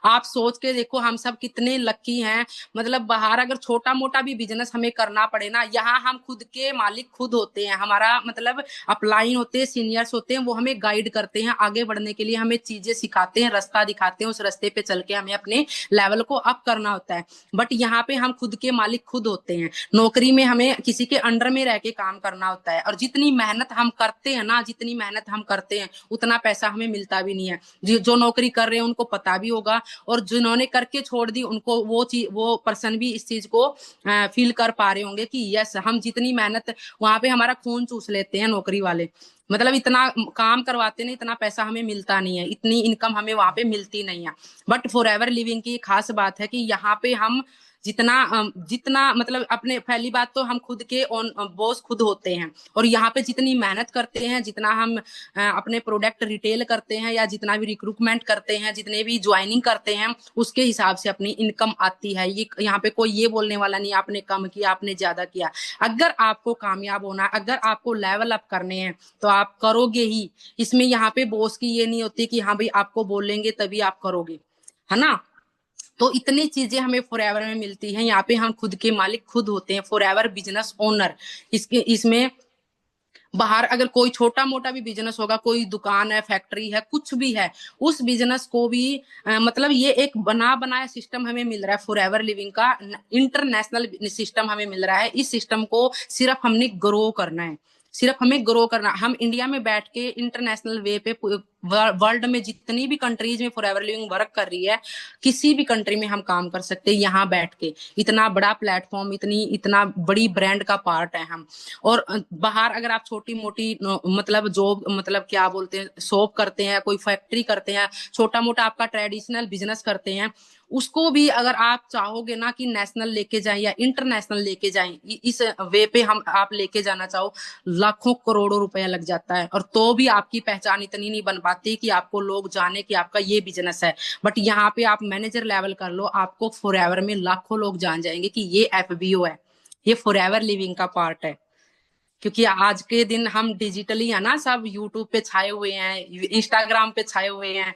आप सोच के देखो हम सब कितने लकी हैं। मतलब बाहर अगर छोटा मोटा भी बिजनेस हमें करना पड़े ना, यहाँ हम खुद के मालिक खुद होते हैं। हमारा मतलब अपलाइन होते हैं, सीनियर्स होते हैं, वो हमें गाइड करते हैं आगे बढ़ने के लिए, हमें चीजें सिखाते हैं, रास्ता दिखाते हैं। उस रास्ते पे चल के हमें अपने लेवल को अप करना होता है। बट यहाँ पे हम खुद के मालिक खुद होते हैं। नौकरी में हमें किसी के अंडर में रह के काम करना होता है, और जितनी मेहनत हम करते हैं ना, जितनी मेहनत हम करते हैं उतना पैसा हमें मिलता भी नहीं है। जो नौकरी कर रहे हैं उनको पता भी होगा, और जिन्होंने करके छोड़ दी उनको वो चीज, वो पर्सन भी इस चीज को फील कर पा रहे होंगे कि यस हम जितनी मेहनत, वहां पे हमारा खून चूस लेते हैं नौकरी वाले। मतलब इतना काम करवाते नहीं, इतना पैसा हमें मिलता नहीं है, इतनी इनकम हमें वहां पे मिलती नहीं है। बट फॉरएवर लिविंग की खास बात है कि यहाँ पे हम जितना जितना मतलब अपने, पहली बात तो हम खुद के ओन बॉस खुद होते हैं। और यहाँ पे जितनी मेहनत करते हैं, जितना हम अपने प्रोडक्ट रिटेल करते हैं, या जितना भी रिक्रूटमेंट करते हैं, जितने भी ज्वाइनिंग करते हैं, उसके हिसाब से अपनी इनकम आती है। ये यहाँ पे कोई ये बोलने वाला नहीं आपने कम किया, आपने ज्यादा किया। अगर आपको कामयाब होना, अगर आपको लेवल अप करने हैं तो आप करोगे ही। इसमें यहाँ पे बॉस की ये नहीं होती कि हाँ भाई आपको बोलेंगे तभी आप करोगे, है ना। तो इतनी चीजें हमें फॉरएवर में मिलती हैं। यहाँ पे हम खुद के मालिक खुद होते हैं, फॉरएवर बिजनेस ओनर। इसके इसमें बाहर अगर कोई छोटा मोटा भी बिजनेस होगा, कोई दुकान है, फैक्ट्री है, कुछ भी है, उस बिजनेस को भी मतलब ये एक बना बनाया सिस्टम हमें मिल रहा है फॉरएवर लिविंग का। इंटरनेशनल सिस्टम हमें मिल रहा है। इस सिस्टम को सिर्फ हमने ग्रो करना है, सिर्फ हमें ग्रो करना। हम इंडिया में बैठ के इंटरनेशनल वे पे वर्ल्ड में जितनी भी कंट्रीज में फॉरएवर लिविंग वर्क कर रही है, किसी भी कंट्री में हम काम कर सकते हैं यहाँ बैठ के। इतना बड़ा प्लेटफॉर्म, इतना बड़ी ब्रांड का पार्ट है हम। और बाहर अगर आप छोटी मोटी मतलब जॉब, मतलब क्या बोलते हैं, शॉप करते हैं, कोई फैक्ट्री करते हैं, छोटा मोटा आपका ट्रेडिशनल बिजनेस करते हैं, उसको भी अगर आप चाहोगे ना कि नेशनल लेके जाएं या इंटरनेशनल लेके जाएं, इस वे पे हम आप लेके जाना चाहो, लाखों करोड़ों रुपया लग जाता है। और तो भी आपकी पहचान इतनी नहीं बन पाती कि आपको लोग जाने कि आपका ये बिजनेस है। बट यहाँ पे आप मैनेजर लेवल कर लो, आपको फॉरएवर में लाखों लोग जान जाएंगे कि ये FBO है, ये फॉरएवर लिविंग का पार्ट है। क्योंकि आज के दिन हम डिजिटली है ना, सब यूट्यूब पे छाए हुए हैं, इंस्टाग्राम पे छाए हुए हैं,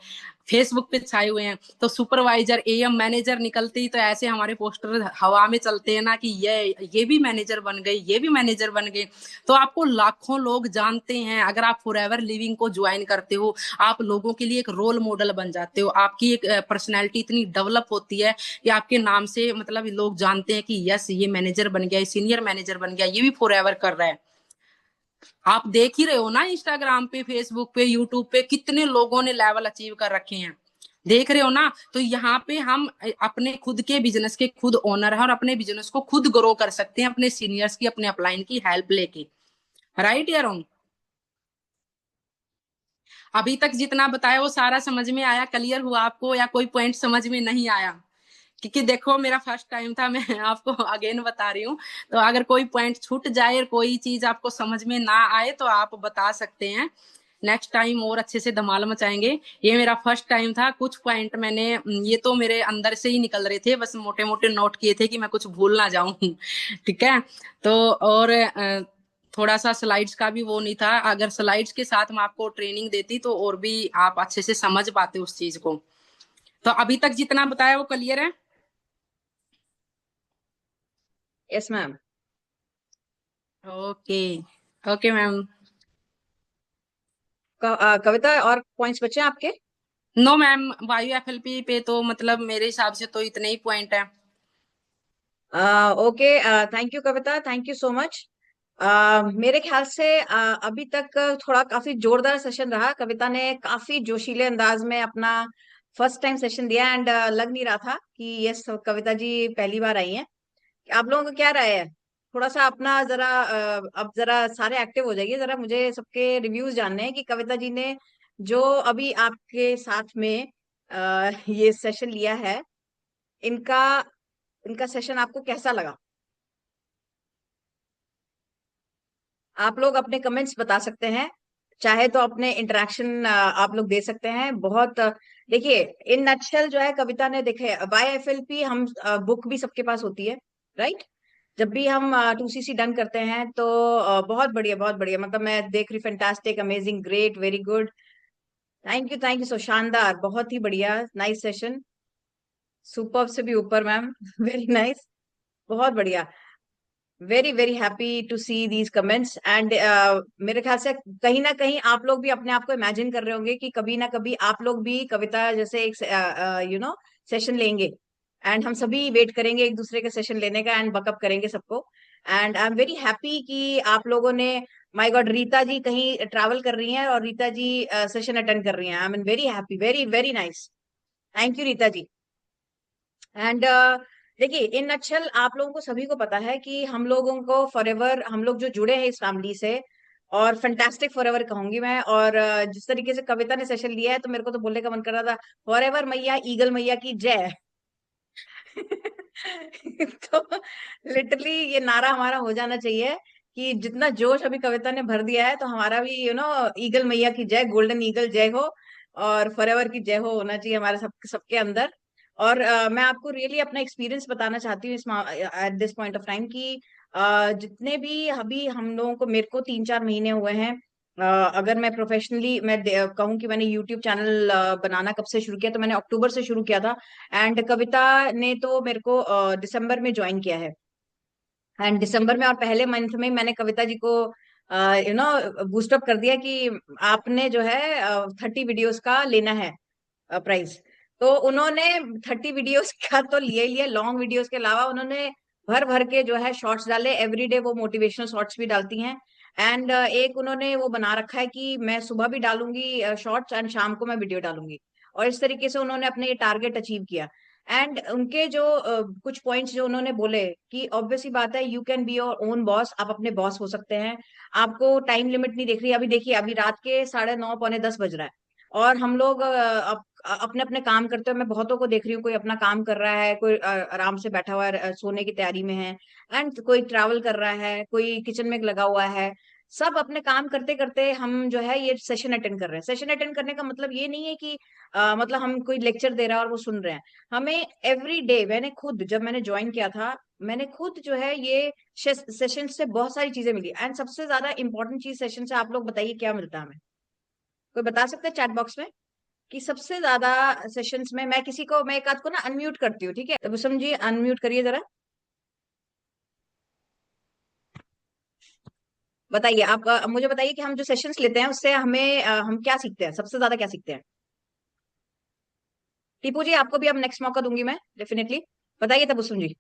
फेसबुक पे छाए हुए हैं। तो सुपरवाइजर, एएम, मैनेजर निकलते ही तो ऐसे हमारे पोस्टर हवा में चलते हैं ना कि ये भी मैनेजर बन गए, ये भी मैनेजर बन गए। तो आपको लाखों लोग जानते हैं। अगर आप फॉरएवर लिविंग को ज्वाइन करते हो, आप लोगों के लिए एक रोल मॉडल बन जाते हो। आपकी एक पर्सनैलिटी इतनी डेवलप होती है कि आपके नाम से मतलब लोग जानते हैं कि यस, ये मैनेजर बन गया, सीनियर मैनेजर बन गया, ये भी फॉरएवर कर रहा है। आप देख ही रहे हो ना, इंस्टाग्राम पे, फेसबुक पे, यूट्यूब पे कितने लोगों ने लेवल अचीव कर रखे हैं, देख रहे हो ना। तो यहाँ पे हम अपने खुद के बिजनेस के खुद ओनर हैं और अपने बिजनेस को खुद ग्रो कर सकते हैं अपने सीनियर्स की, अपने अपलाइन की हेल्प लेके। राइट या रॉन्ग? अभी तक जितना बताया वो सारा समझ में आया, क्लियर हुआ आपको, या कोई पॉइंट समझ में नहीं आया? क्योंकि देखो मेरा फर्स्ट टाइम था, मैं आपको अगेन बता रही हूँ। तो अगर कोई पॉइंट छूट जाए और कोई चीज आपको समझ में ना आए तो आप बता सकते हैं। नेक्स्ट टाइम और अच्छे से धमाल मचाएंगे। ये मेरा फर्स्ट टाइम था, कुछ पॉइंट मैंने, ये तो मेरे अंदर से ही निकल रहे थे, बस मोटे मोटे नोट किए थे कि मैं कुछ भूल ना जाऊं। ठीक है। तो और थोड़ा सा स्लाइड्स का भी वो नहीं था। अगर स्लाइड्स के साथ मैं आपको ट्रेनिंग देती तो और भी आप अच्छे से समझ पाते उस चीज को। तो अभी तक जितना बताया वो क्लियर है? Yes ma'am. Okay. Okay ma'am. Kavita, और पॉइंट्स बचे हैं आपके? नो मैम, वायु एफएलपी पे तो मतलब मेरे हिसाब से तो इतने ही पॉइंट है। Okay, thank you Kavita, thank you so much. मेरे ख्याल से अभी तक थोड़ा काफी जोरदार सेशन रहा। कविता ने काफी जोशीले अंदाज में अपना फर्स्ट टाइम सेशन दिया, एंड लग नहीं रहा था कि यस, कविता जी पहली बार आई हैं। आप लोगों को क्या राय है? थोड़ा सा अपना जरा अब जरा सारे एक्टिव हो जाइए, जरा मुझे सबके रिव्यूज जानने हैं कि कविता जी ने जो अभी आपके साथ में ये सेशन लिया है, इनका इनका सेशन आपको कैसा लगा? आप लोग अपने कमेंट्स बता सकते हैं, चाहे तो अपने इंटरेक्शन आप लोग दे सकते हैं। बहुत देखिए, इन नटशेल जो है कविता ने, देखे YFLP हम बुक भी सबके पास होती है, राइट? जब भी हम 2CC डन करते हैं तो बहुत बढ़िया, बहुत बढ़िया, मतलब मैं देख रही, fantastic, amazing, great, very good, thank you, so शानदार, बहुत ही बढ़िया, नाइस सेशन, सुपर से भी ऊपर मैम। वेरी नाइस, बहुत बढ़िया, very very happy to see these comments. And मेरे ख्याल से कहीं ना कहीं आप लोग भी अपने आप को इमेजिन कर रहे होंगे कि कभी ना कभी आप लोग भी कविता जैसे एक सेशन लेंगे, एंड हम सभी वेट करेंगे एक दूसरे के सेशन लेने का, एंड बकअप करेंगे सबको। And I am very happy कि आप लोगों ने, माय गॉड, रीता जी कहीं ट्रैवल कर रही हैं और रीता जी सेशन अटेंड कर रही हैं। I am very happy, very very nice, thank you Rita ji. And देखिए, इन नटशेल आप लोगों को सभी को पता है कि हम लोगों को फॉरएवर, हम लोग जो जुड़े हैं इस फैमिली से, और फंटास्टिक फॉरएवर कहूंगी मैं। और जिस तरीके से कविता ने सेशन लिया है तो मेरे को तो बोलने का मन कर रहा था, फॉरएवर मैया, ईगल मैया की जय। तो लिटरली ये नारा हमारा हो जाना चाहिए कि जितना जोश अभी कविता ने भर दिया है, तो हमारा भी ईगल मैया की जय, गोल्डन ईगल जय हो, और फॉरएवर की जय हो, होना चाहिए हमारे सबके अंदर। और मैं आपको रियली अपना एक्सपीरियंस बताना चाहती हूँ इस at this point of time कि जितने भी अभी हम लोगों को, मेरे को 3-4 महीने हुए हैं। अगर मैं प्रोफेशनली मैं कहूँ कि मैंने यूट्यूब चैनल बनाना कब से शुरू किया, तो मैंने अक्टूबर से शुरू किया था। एंड कविता ने तो मेरे को दिसंबर में ज्वाइन किया है। एंड दिसंबर में और पहले मंथ में मैंने कविता जी को बूस्टअप कर दिया कि आपने जो है 30 वीडियोस का लेना है प्राइस। तो उन्होंने 30 वीडियोस का तो लिया ही लिया, लॉन्ग वीडियोस के अलावा उन्होंने भर भर के जो है शॉर्ट्स डाले। एवरीडे वो मोटिवेशनल शॉर्ट्स भी डालती हैं। एंड एक उन्होंने वो बना रखा है कि मैं सुबह भी डालूंगी शॉर्ट्स, एंड शाम को मैं वीडियो डालूंगी। और इस तरीके से उन्होंने अपने ये टारगेट अचीव किया। एंड उनके जो कुछ पॉइंट्स जो उन्होंने बोले कि ऑब्वियस ही बात है, you can be your own boss, आप अपने बॉस हो सकते हैं। आपको टाइम लिमिट नहीं देख रही। अभी देखिए, अभी रात के 9:30 पौने 10 बज रहा है, और हम लोग अपने अपने काम करते हुए, मैं बहुतों को देख रही हूँ, कोई अपना काम कर रहा है, कोई आराम से बैठा हुआ है, सोने की तैयारी में है, एंड कोई ट्रैवल कर रहा है, कोई किचन में लगा हुआ है। सब अपने काम करते करते हम जो है ये सेशन अटेंड कर रहे हैं। सेशन अटेंड करने का मतलब ये नहीं है कि मतलब हम कोई लेक्चर दे रहा है और वो सुन रहे हैं। हमें एवरी डे, मैंने खुद जब मैंने ज्वाइन किया था, मैंने खुद जो है ये सेशन से बहुत सारी चीजें मिली। एंड सबसे ज्यादा इंपॉर्टेंट चीज सेशन से, आप लोग बताइए क्या मिलता है हमें? कोई बता सकता है चैट बॉक्स में? कि सबसे ज्यादा सेशंस में मैं एक आध को ना अनम्यूट करती हूँ, ठीक है? तबसुम जी अनम्यूट करिए जरा। बताइए आप, मुझे बताइए कि हम जो सेशंस लेते हैं उससे हम क्या सीखते हैं, सबसे ज्यादा क्या सीखते हैं? टीपू जी आपको भी अब नेक्स्ट मौका दूंगी मैं, डेफिनेटली। बताइए Tabassum ji.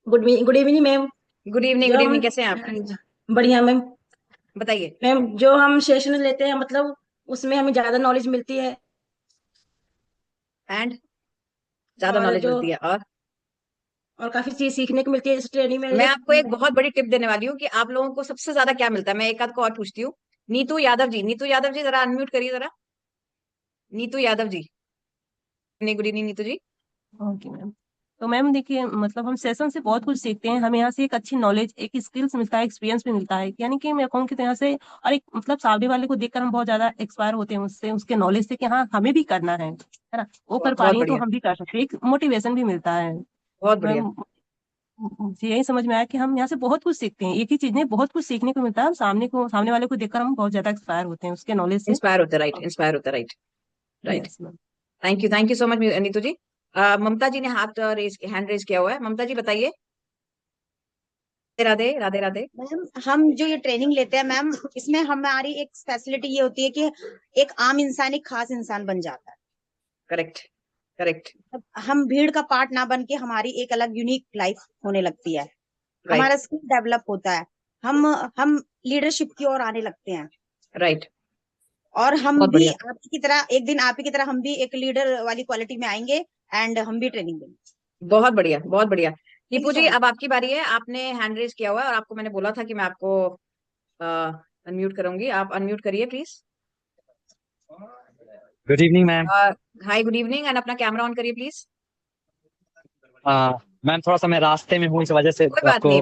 Good evening ma'am. Good जो हम इवनिंग, कैसे हैं आप? बढ़िया मैम। बताइए। मैम जो हम सेशन लेते हैं मतलब उसमें हमें ज्यादा नॉलेज मिलती है। एंड ज्यादा और नॉलेज जो मिलती है, और काफी चीज सीखने को मिलती है इस ट्रेनिंग में मैं जैसे। आपको एक बहुत बड़ी टिप देने वाली हूँ कि आप लोगों को सबसे ज्यादा क्या मिलता है। मैं एक आध को और पूछती हूँ। नीतू यादव जी जरा अनम्यूट करिए जरा। Neetu Yadav ji. Good evening Neetu ji. Okay ma'am. तो मैम देखिए, मतलब हम सेशन से बहुत कुछ सीखते हैं। हमें यहाँ से एक अच्छी नॉलेज, एक स्किल्स मिलता है, एक्सपीरियंस भी मिलता है। यानी कि मैं कहूँ कि तो यहाँ से, और एक मतलब सामने वाले को देखकर हम बहुत ज्यादा एक्सपायर होते हैं उससे, उसके नॉलेज से कि हाँ हमें भी करना है ना। वो कर पा बहुत रही है तो बढ़िया। हम भी कर सकते हैं, एक मोटिवेशन भी मिलता है। बहुत बढ़िया। मैम मुझे यही समझ में आया कि हम यहाँ से बहुत कुछ सीखते हैं, एक ही चीज नहीं बहुत कुछ सीखने को मिलता है। और सामने वाले को देखकर हम बहुत ज्यादा एक्सपायर होते हैं उसके नॉलेज से। इंस्पायर होता है, राइट, इंस्पायर होता है, right. Right. Yes ma'am. Thank you so much Neetu ji. Mamta ji ने हैंड रेज किया हुआ है। ममता जी बताइए। राधे राधे राधे। मैम हम जो ये ट्रेनिंग लेते हैं मैम, इसमें हमारी एक फैसिलिटी ये होती है कि एक आम इंसान एक खास इंसान बन जाता है। करेक्ट। करेक्ट। अब हम भीड़ का पार्ट ना बन के हमारी एक अलग यूनिक लाइफ होने लगती है। राइट। हमारा स्किल डेवलप होता है। हम हम लीडरशिप की ओर आने लगते हैं। राइट। और हम बहुत भी बढ़िया। आपकी की तरह एक दिन आप ही की तरह हम भी एक लीडर वाली क्वालिटी में आएंगे। एंड हम भी ट्रेनिंग देंगे। बहुत बढ़िया, बहुत बढ़िया। Thank you Tipu so ji much. अब आपकी बारी है। आपने हैंड रेज किया हुआ है और आपको मैंने बोला था कि मैं आपको अनम्यूट करूंगी। आप अनम्यूट करिए please. Good evening ma'am. Hi, good evening, and अपना कैमरा ऑन करिए प्लीज। मैम थोड़ा सा मैं रास्ते में हूँ इस वजह से कोई बात आपको। नहीं,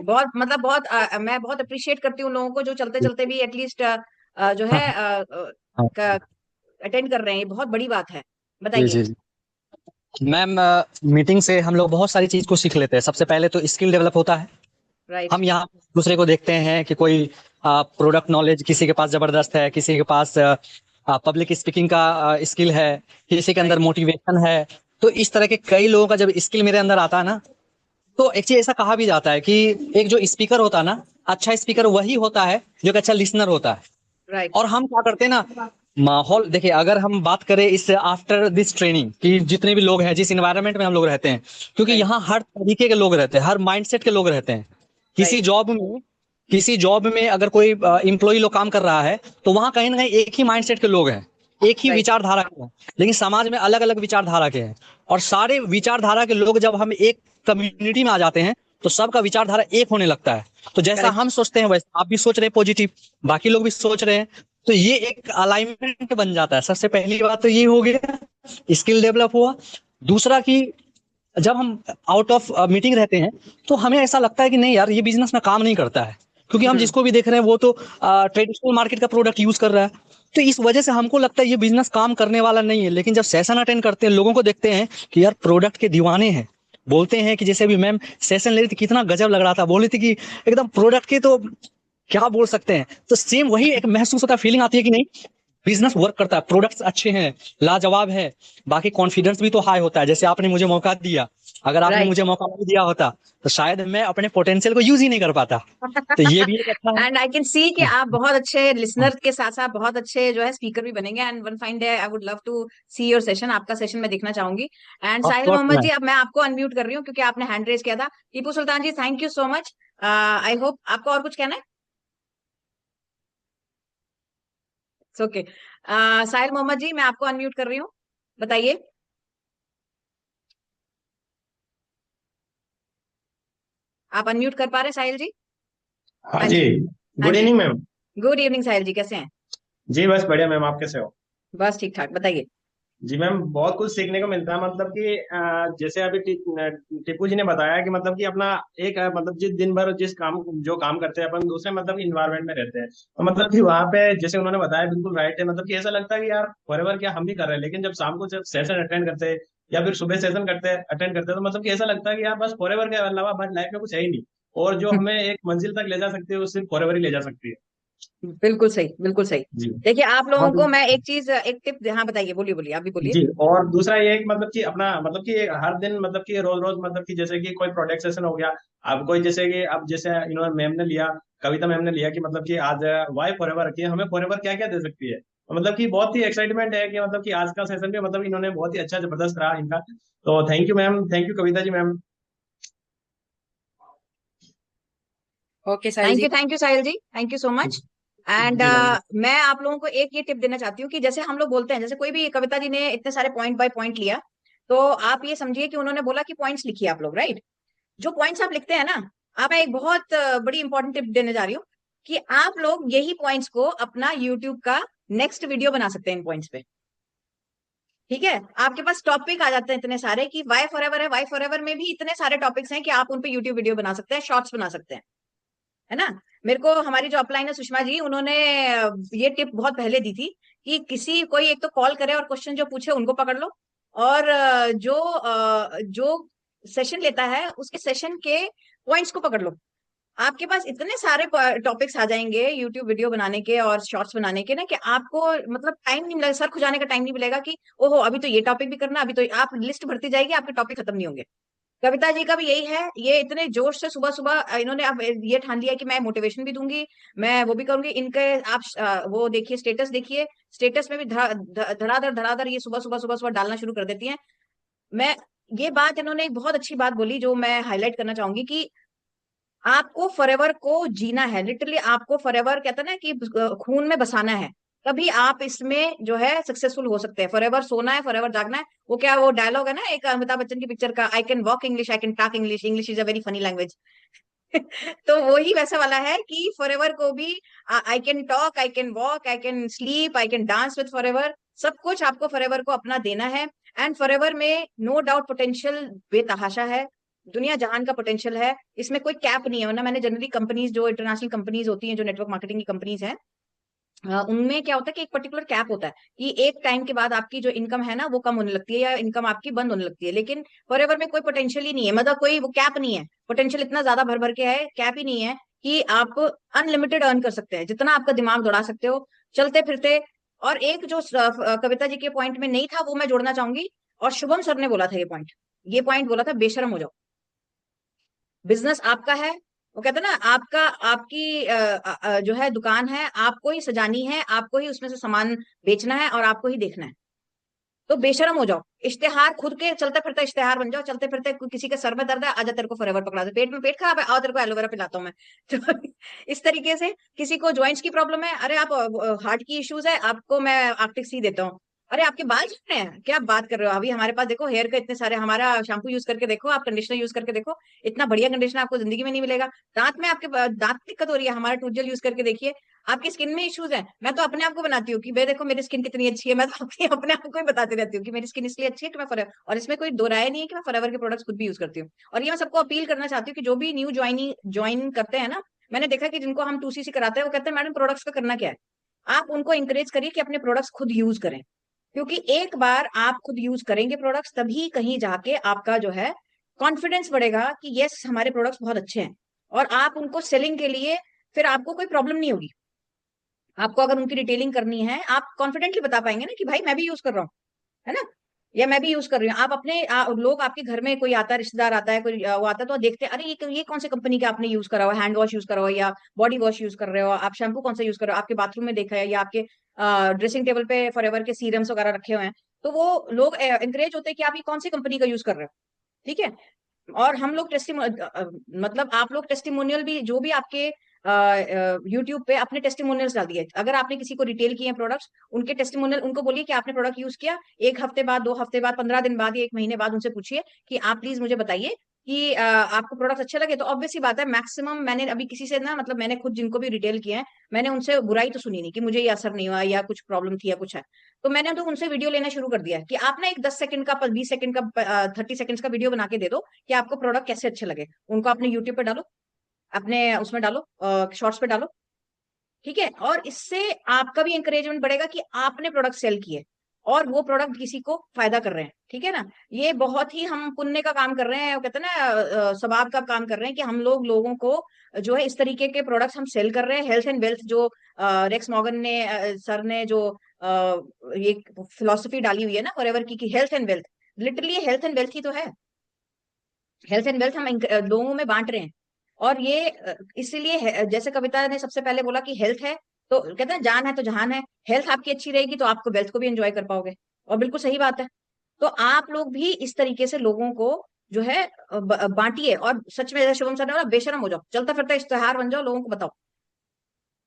मैं बहुत अप्रिशिएट करती हूँ लोगों को जो चलते चलते भी एटलीस्ट जो है हाँ, हाँ, अटेंड कर रहे हैं। ये बहुत बड़ी बात है। जी बताइए। जी जी। मैम मीटिंग से हम लोग बहुत सारी चीज को सीख लेते हैं। सबसे पहले तो स्किल डेवलप होता है। राइट। हम यहाँ दूसरे को देखते हैं कि कोई प्रोडक्ट नॉलेज किसी के पास जबरदस्त है, किसी के पास पब्लिक स्पीकिंग का स्किल है, किसी के अंदर राइट। मोटिवेशन है। तो इस तरह के कई लोगों का जब स्किल मेरे अंदर आता है ना, तो एक चीज ऐसा कहा भी जाता है कि एक जो स्पीकर होता है ना, अच्छा स्पीकर वही होता है जो एक अच्छा लिसनर होता है। राइट। और हम क्या करते हैं ना, माहौल देखिए, अगर हम बात करें इस आफ्टर दिस ट्रेनिंग कि जितने भी लोग हैं, जिस इन्वायरमेंट में हम लोग रहते हैं, क्योंकि राइट। यहाँ हर तरीके के लोग रहते हैं, हर माइंडसेट के लोग रहते हैं। किसी राइट। जॉब में किसी जॉब में अगर कोई इम्प्लॉय लोग काम कर रहा है, तो वहां कहीं ना कहीं एक ही माइंडसेट के लोग हैं, एक ही राइट। विचारधारा के हैं। लेकिन समाज में अलग अलग विचारधारा के हैं। और सारे विचारधारा के लोग जब हम एक कम्युनिटी में आ जाते हैं, तो सबका विचारधारा एक होने लगता है। तो जैसा करेक्ट। हम सोचते हैं वैसा आप भी सोच रहे हैं पॉजिटिव, बाकी लोग भी सोच रहे हैं। तो ये एक अलाइनमेंट बन जाता है। सबसे पहली बात तो ये हो गया, स्किल डेवलप हुआ। दूसरा कि जब हम आउट ऑफ मीटिंग रहते हैं, तो हमें ऐसा लगता है कि नहीं यार, ये बिजनेस में काम नहीं करता है, क्योंकि हम हम्म। जिसको भी देख रहे हैं वो तो ट्रेडिशनल मार्केट का प्रोडक्ट यूज कर रहा है। तो इस वजह से हमको लगता है ये बिजनेस काम करने वाला नहीं है। लेकिन जब सेशन अटेंड करते हैं, लोगों को देखते हैं कि यार प्रोडक्ट के दीवाने हैं। बोलते हैं कि जैसे अभी मैम सेशन ले रही थी, कितना गजब लग रहा था, बोल रही थी कि एकदम प्रोडक्ट के तो क्या बोल सकते हैं। तो सेम वही एक महसूस होता है, फीलिंग आती है कि नहीं, बिजनेस वर्क करता है, प्रोडक्ट्स अच्छे हैं, लाजवाब है। बाकी कॉन्फिडेंस भी तो हाई होता है। जैसे आपने मुझे मौका दिया, अगर आपने राइट। मुझे मौका नहीं दिया होता तो शायद मैं अपने पोटेंशियल को यूज ही नहीं कर पाता। तो ये भी एक अच्छा एंड आई कैन सी कि है। आप बहुत अच्छे लिसनर के साथ साथ बहुत अच्छे जो है स्पीकर भी बनेंगे। And one fine day I would love to see your session, आपका सेशन मैं देखना चाहूंगी। End of Sahil course Mohammad ma'am. जी अब मैं आपको अनम्यूट कर रही हूँ क्योंकि आपने हैंड रेज किया था। Tipu Sultan ji thank you so much. I hope आपको और कुछ कहना है। ओके। साहिल मोहम्मद जी मैं आपको अनम्यूट कर रही हूँ। बताइए। आप अनम्यूट कर पा रहे हैं साहिल जी? हाँ हाँ जी। जी। हाँ गुड जी। Evening ma'am. Good evening Sahil ji, कैसे हैं? जी बस बढ़िया मैम, आप कैसे हो? बस ठीक ठाक, बताइए। जी मैम, बहुत कुछ सीखने को मिलता है। मतलब कि जैसे अभी टीपू जी ने बताया कि मतलब कि अपना एक मतलब जिस दिन भर जिस काम जो काम करते हैं अपन दूसरे मतलब इन्वायरमेंट में रहते हैं, तो मतलब कि वहाँ पे जैसे उन्होंने बताया बिल्कुल राइट है। मतलब कि ऐसा लगता है कि यार फॉरएवर क्या हम भी कर रहे हैं, लेकिन जब शाम को जब सेशन अटेंड करते हैं या फिर सुबह सेशन करते हैं अटेंड करते हैं, तो मतलब कि ऐसा लगता है कि यार बस फॉरएवर के अलावा हमारी लाइफ में कुछ है ही नहीं। और जो हमें एक मंजिल तक ले जा सकती है वो सिर्फ फॉरएवर ही ले जा सकती है। बिल्कुल सही, बिल्कुल सही। जी। देखिए आप लोगों और को मैं एक चीज, एक टिप, हाँ बताइए, बोलिए बोलिए, आप भी बोलिए। जी, और दूसरा ये है कि मतलब कि अपना मतलब कि हर दिन मतलब कि रोज रोज मतलब कि जैसे कि कोई प्रोडक्ट सेशन हो गया, अब कोई जैसे कि अब जैसे इन्होंने मैम ने लिया, कविता मैम ने लिया कि मतलब कि आज वाई फॉरएवर रखी है, हमें फॉरएवर क्या क्या दे सकती है, तो मतलब कि बहुत ही एक्साइटमेंट है कि मतलब कि आज का सेशन भी मतलब इन्होंने बहुत ही अच्छा जबरदस्त रहा इनका। तो thank you ma'am, thank you Kavita ji ma'am. Okay Sahil ji. Thank you Sahil ji, thank you so much. And ji ma'am. मैं आप लोगों को एक ये टिप देना चाहती हूँ कि जैसे हम लोग बोलते हैं, जैसे कोई भी, कविता जी ने इतने सारे पॉइंट बाय पॉइंट लिया, तो आप ये समझिए कि उन्होंने बोला कि पॉइंट्स लिखिए आप लोग, राइट। जो पॉइंट्स आप लिखते हैं ना, आप, मैं एक बहुत बड़ी इंपॉर्टेंट टिप देने जा रही हूँ कि आप लोग यही पॉइंट्स को अपना यूट्यूब का नेक्स्ट वीडियो बना सकते हैं इन पॉइंट्स पे। ठीक है, आपके पास टॉपिक आ जाते हैं इतने सारे कि वाई फॉरएवर है, वाई फॉरएवर में भी इतने सारे टॉपिक्स हैं कि आप उन पे यूट्यूब वीडियो बना सकते हैं, शॉर्ट्स बना सकते हैं, है ना। मेरे को हमारी जो अपलाइन है सुषमा जी, उन्होंने ये टिप बहुत पहले दी थी कि किसी कोई एक तो कॉल करे और क्वेश्चन जो पूछे उनको पकड़ लो, और जो सेशन लेता है उसके सेशन के पॉइंट्स को पकड़ लो। आपके पास इतने सारे टॉपिक्स आ जाएंगे यूट्यूब वीडियो बनाने के और शॉर्ट्स बनाने के ना, कि आपको मतलब टाइम नहीं मिलेगा, सर खुजाने का टाइम नहीं मिलेगा कि ओहो अभी तो ये टॉपिक भी करना, अभी तो आप लिस्ट भरती जाएगी, आपके टॉपिक खत्म नहीं होंगे। कविता जी का भी यही है, ये इतने जोश से सुबह सुबह इन्होंने अब ये ठान लिया कि मैं मोटिवेशन भी दूंगी, मैं वो भी करूंगी इनके। आप वो देखिए, स्टेटस देखिए, स्टेटस में भी धड़ाधड़ धड़ाधड़ ये सुबह सुबह सुबह सुबह डालना शुरू कर देती हैं। मैं, ये बात इन्होंने एक बहुत अच्छी बात बोली जो मैं हाईलाइट करना चाहूंगी कि आपको फॉरएवर को जीना है, लिटरली आपको फॉरएवर कहते हैं ना कि खून में बसाना है, तभी आप इसमें जो है सक्सेसफुल हो सकते हैं। फॉरएवर सोना है, फॉरएवर जागना है। वो क्या, वो डायलॉग है ना एक अमिताभ बच्चन की पिक्चर का, I can walk English, I can talk English, English is a very funny language. तो वही वैसा वाला है कि फॉरएवर को भी, I can talk, I can walk, I can sleep, I can dance with forever, सब कुछ आपको फॉरएवर को अपना देना है। एंड फॉरएवर में नो डाउट पोटेंशियल बेतहाशा है, दुनिया जहान का पोटेंशियल है, इसमें कोई कैप नहीं है। वरना मैंने जनरली कंपनीज, जो इंटरनेशनल कंपनीज होती हैं, जो नेटवर्क मार्केटिंग की कंपनीज हैं, उनमें क्या होता है कि एक पर्टिकुलर कैप होता है कि एक टाइम के बाद आपकी जो इनकम है ना वो कम होने लगती है, या इनकम आपकी बंद होने लगती है। लेकिन फॉरएवर में कोई पोटेंशियल ही नहीं है, मतलब कोई वो कैप नहीं है, पोटेंशियल इतना ज्यादा भर भर के है, कैप ही नहीं है कि आप अनलिमिटेड अर्न कर सकते हैं, जितना आपका दिमाग दौड़ा सकते हो चलते फिरते। और एक जो कविता जी के पॉइंट में नहीं था वो मैं जोड़ना चाहूंगी, और शुभम सर ने बोला था ये पॉइंट बोला था, बेशरम हो जाओ। बिजनेस आपका है, वो कहते हैं ना, आपका, आपकी जो है दुकान है, आपको ही सजानी है, आपको ही उसमें से सामान बेचना है और आपको ही देखना है। तो बेशरम हो जाओ, इश्तेहार खुद के चलते फिरते इश्तेहार बन जाओ, चलते फिरते किसी के सर में दर्द है, आजा तेरे को फॉरएवर पकड़ा दे, पेट में पेट खराब है, आओ तेरे को एलोवेरा पिलाता हूं मैं। तो इस तरीके से, किसी को ज्वाइंट्स की प्रॉब्लम है, अरे आप हार्ट की इश्यूज है, आपको मैं आर्टिक सी देता हूँ। अरे आपके बाल झड़ रहे हैं, क्या बात कर रहे हो, अभी हमारे पास देखो हेयर के इतने सारे, हमारा शैम्पू यूज करके देखो, आप कंडीशनर यूज करके देखो, इतना बढ़िया कंडीशनर आपको जिंदगी में नहीं मिलेगा। दांत में आपके दांत की दिक्कत हो रही है, हमारा टूथ जेल यूज करके देखिए। आपकी स्किन में इश्यूज है, मैं तो अपने आप को बनाती हूँ कि भाई देखो मेरी स्किन कितनी अच्छी है, मैं तो अपने आप को ही बताती रहती हूँ कि मेरी स्किन इसलिए अच्छी है कि मैं फॉरएवर, और इसमें कोई दो राय नहीं है कि मैं फॉरएवर के प्रोडक्ट्स खुद भी यूज करती हूँ। और ये मैं सबको अपील करना चाहती हूँ कि जो भी न्यू ज्वाइन करते हैं ना, मैंने देखा कि जिनको हम 2CC कराते हैं वो कहते हैं मैडम प्रोडक्ट्स का करना क्या है। आप उनको इंकरेज करिए कि अपने प्रोडक्ट्स खुद यूज करें, क्योंकि एक बार आप खुद यूज करेंगे प्रोडक्ट्स, तभी कहीं जाके आपका जो है कॉन्फिडेंस बढ़ेगा कि यस हमारे प्रोडक्ट्स बहुत अच्छे हैं, और आप उनको सेलिंग के लिए फिर आपको कोई प्रॉब्लम नहीं होगी। आपको अगर उनकी डिटेलिंग करनी है, आप कॉन्फिडेंटली बता पाएंगे ना कि भाई मैं भी यूज कर रहा हूँ, है ना, या मैं भी यूज कर रही हूँ। आप अपने लोग आपके घर में कोई आता है, रिश्तेदार आता है, कोई वो आता है, तो देखते हैं अरे ये कौन से कंपनी का आपने यूज करा हुआ, हैंड वॉश यूज करा हुआ, या बॉडी वॉश यूज कर रहे हो, आप शैम्पू कौन सा यूज कर रहे हो, आपके बाथरूम में देखा है, या आपके ड्रेसिंग टेबल पे फॉरएवर के सीरम्स वगैरह रखे हुए हैं, तो वो लोग एंकरेज होते हैं कि आप ये कौन सी कंपनी का यूज कर रहे हो। ठीक है, और हम लोग मतलब आप लोग टेस्टिमोनियल भी, जो भी आपके यूट्यूब पे अपने टेस्टिमोनियल्स डाल दिए, अगर आपने किसी को रिटेल किए हैं प्रोडक्ट्स, उनके टेस्टिमोनियल उनको बोलिए कि आपने प्रोडक्ट यूज किया, एक हफ्ते बाद, 2 हफ्ते बाद, 15 दिन बाद, या 1 महीने बाद उनसे पूछिए कि आप प्लीज मुझे बताइए कि आपको प्रोडक्ट अच्छे लगे। तो ऑब्वियस सी बात है, मैक्सिमम मैंने अभी किसी से ना, मतलब मैंने खुद जिनको भी रिटेल किए हैं, मैंने उनसे बुराई तो सुनी नहीं कि मुझे ये असर नहीं हुआ या कुछ प्रॉब्लम थी या कुछ है। तो मैंने तो उनसे वीडियो लेना शुरू कर दिया है कि आप ना एक 10 सेकंड का, 20 सेकंड का, 30 सेकंड का वीडियो बना के दे दो कि आपको प्रोडक्ट कैसे अच्छे लगे। उनको अपने यूट्यूब पे डालो, अपने उसमें डालो, शॉर्ट्स पे डालो। ठीक है, और इससे आपका भी इंकरेजमेंट बढ़ेगा कि आपने प्रोडक्ट सेल किए, और वो प्रोडक्ट किसी को फायदा कर रहे हैं, ठीक है ना। ये बहुत ही हम पुण्य का काम कर रहे हैं, वो कहते हैं ना सवाब का काम कर रहे हैं कि हम लोगों को जो है इस तरीके के प्रोडक्ट्स हम सेल कर रहे हैं। हेल्थ एंड वेल्थ जो रेक्स मॉर्गन ने सर ने जो ये फिलोसफी डाली हुई है ना फॉरएवर की health and wealth, literally health and wealth ही तो है। हेल्थ एंड वेल्थ हम लोगों में बांट रहे हैं। और ये इसीलिए जैसे कविता ने सबसे पहले बोला कि हेल्थ है तो कहते हैं जान है तो जहान है। हेल्थ आपकी अच्छी रहेगी तो आपको वेल्थ को भी एंजॉय कर पाओगे, और बिल्कुल सही बात है। तो आप लोग भी इस तरीके से लोगों को जो है बांटिए। और सच में जैसे शुभम सर ने बोला, बेशरम हो जाओ, चलता फिरता इश्तेहार बन जाओ, लोगों को बताओ।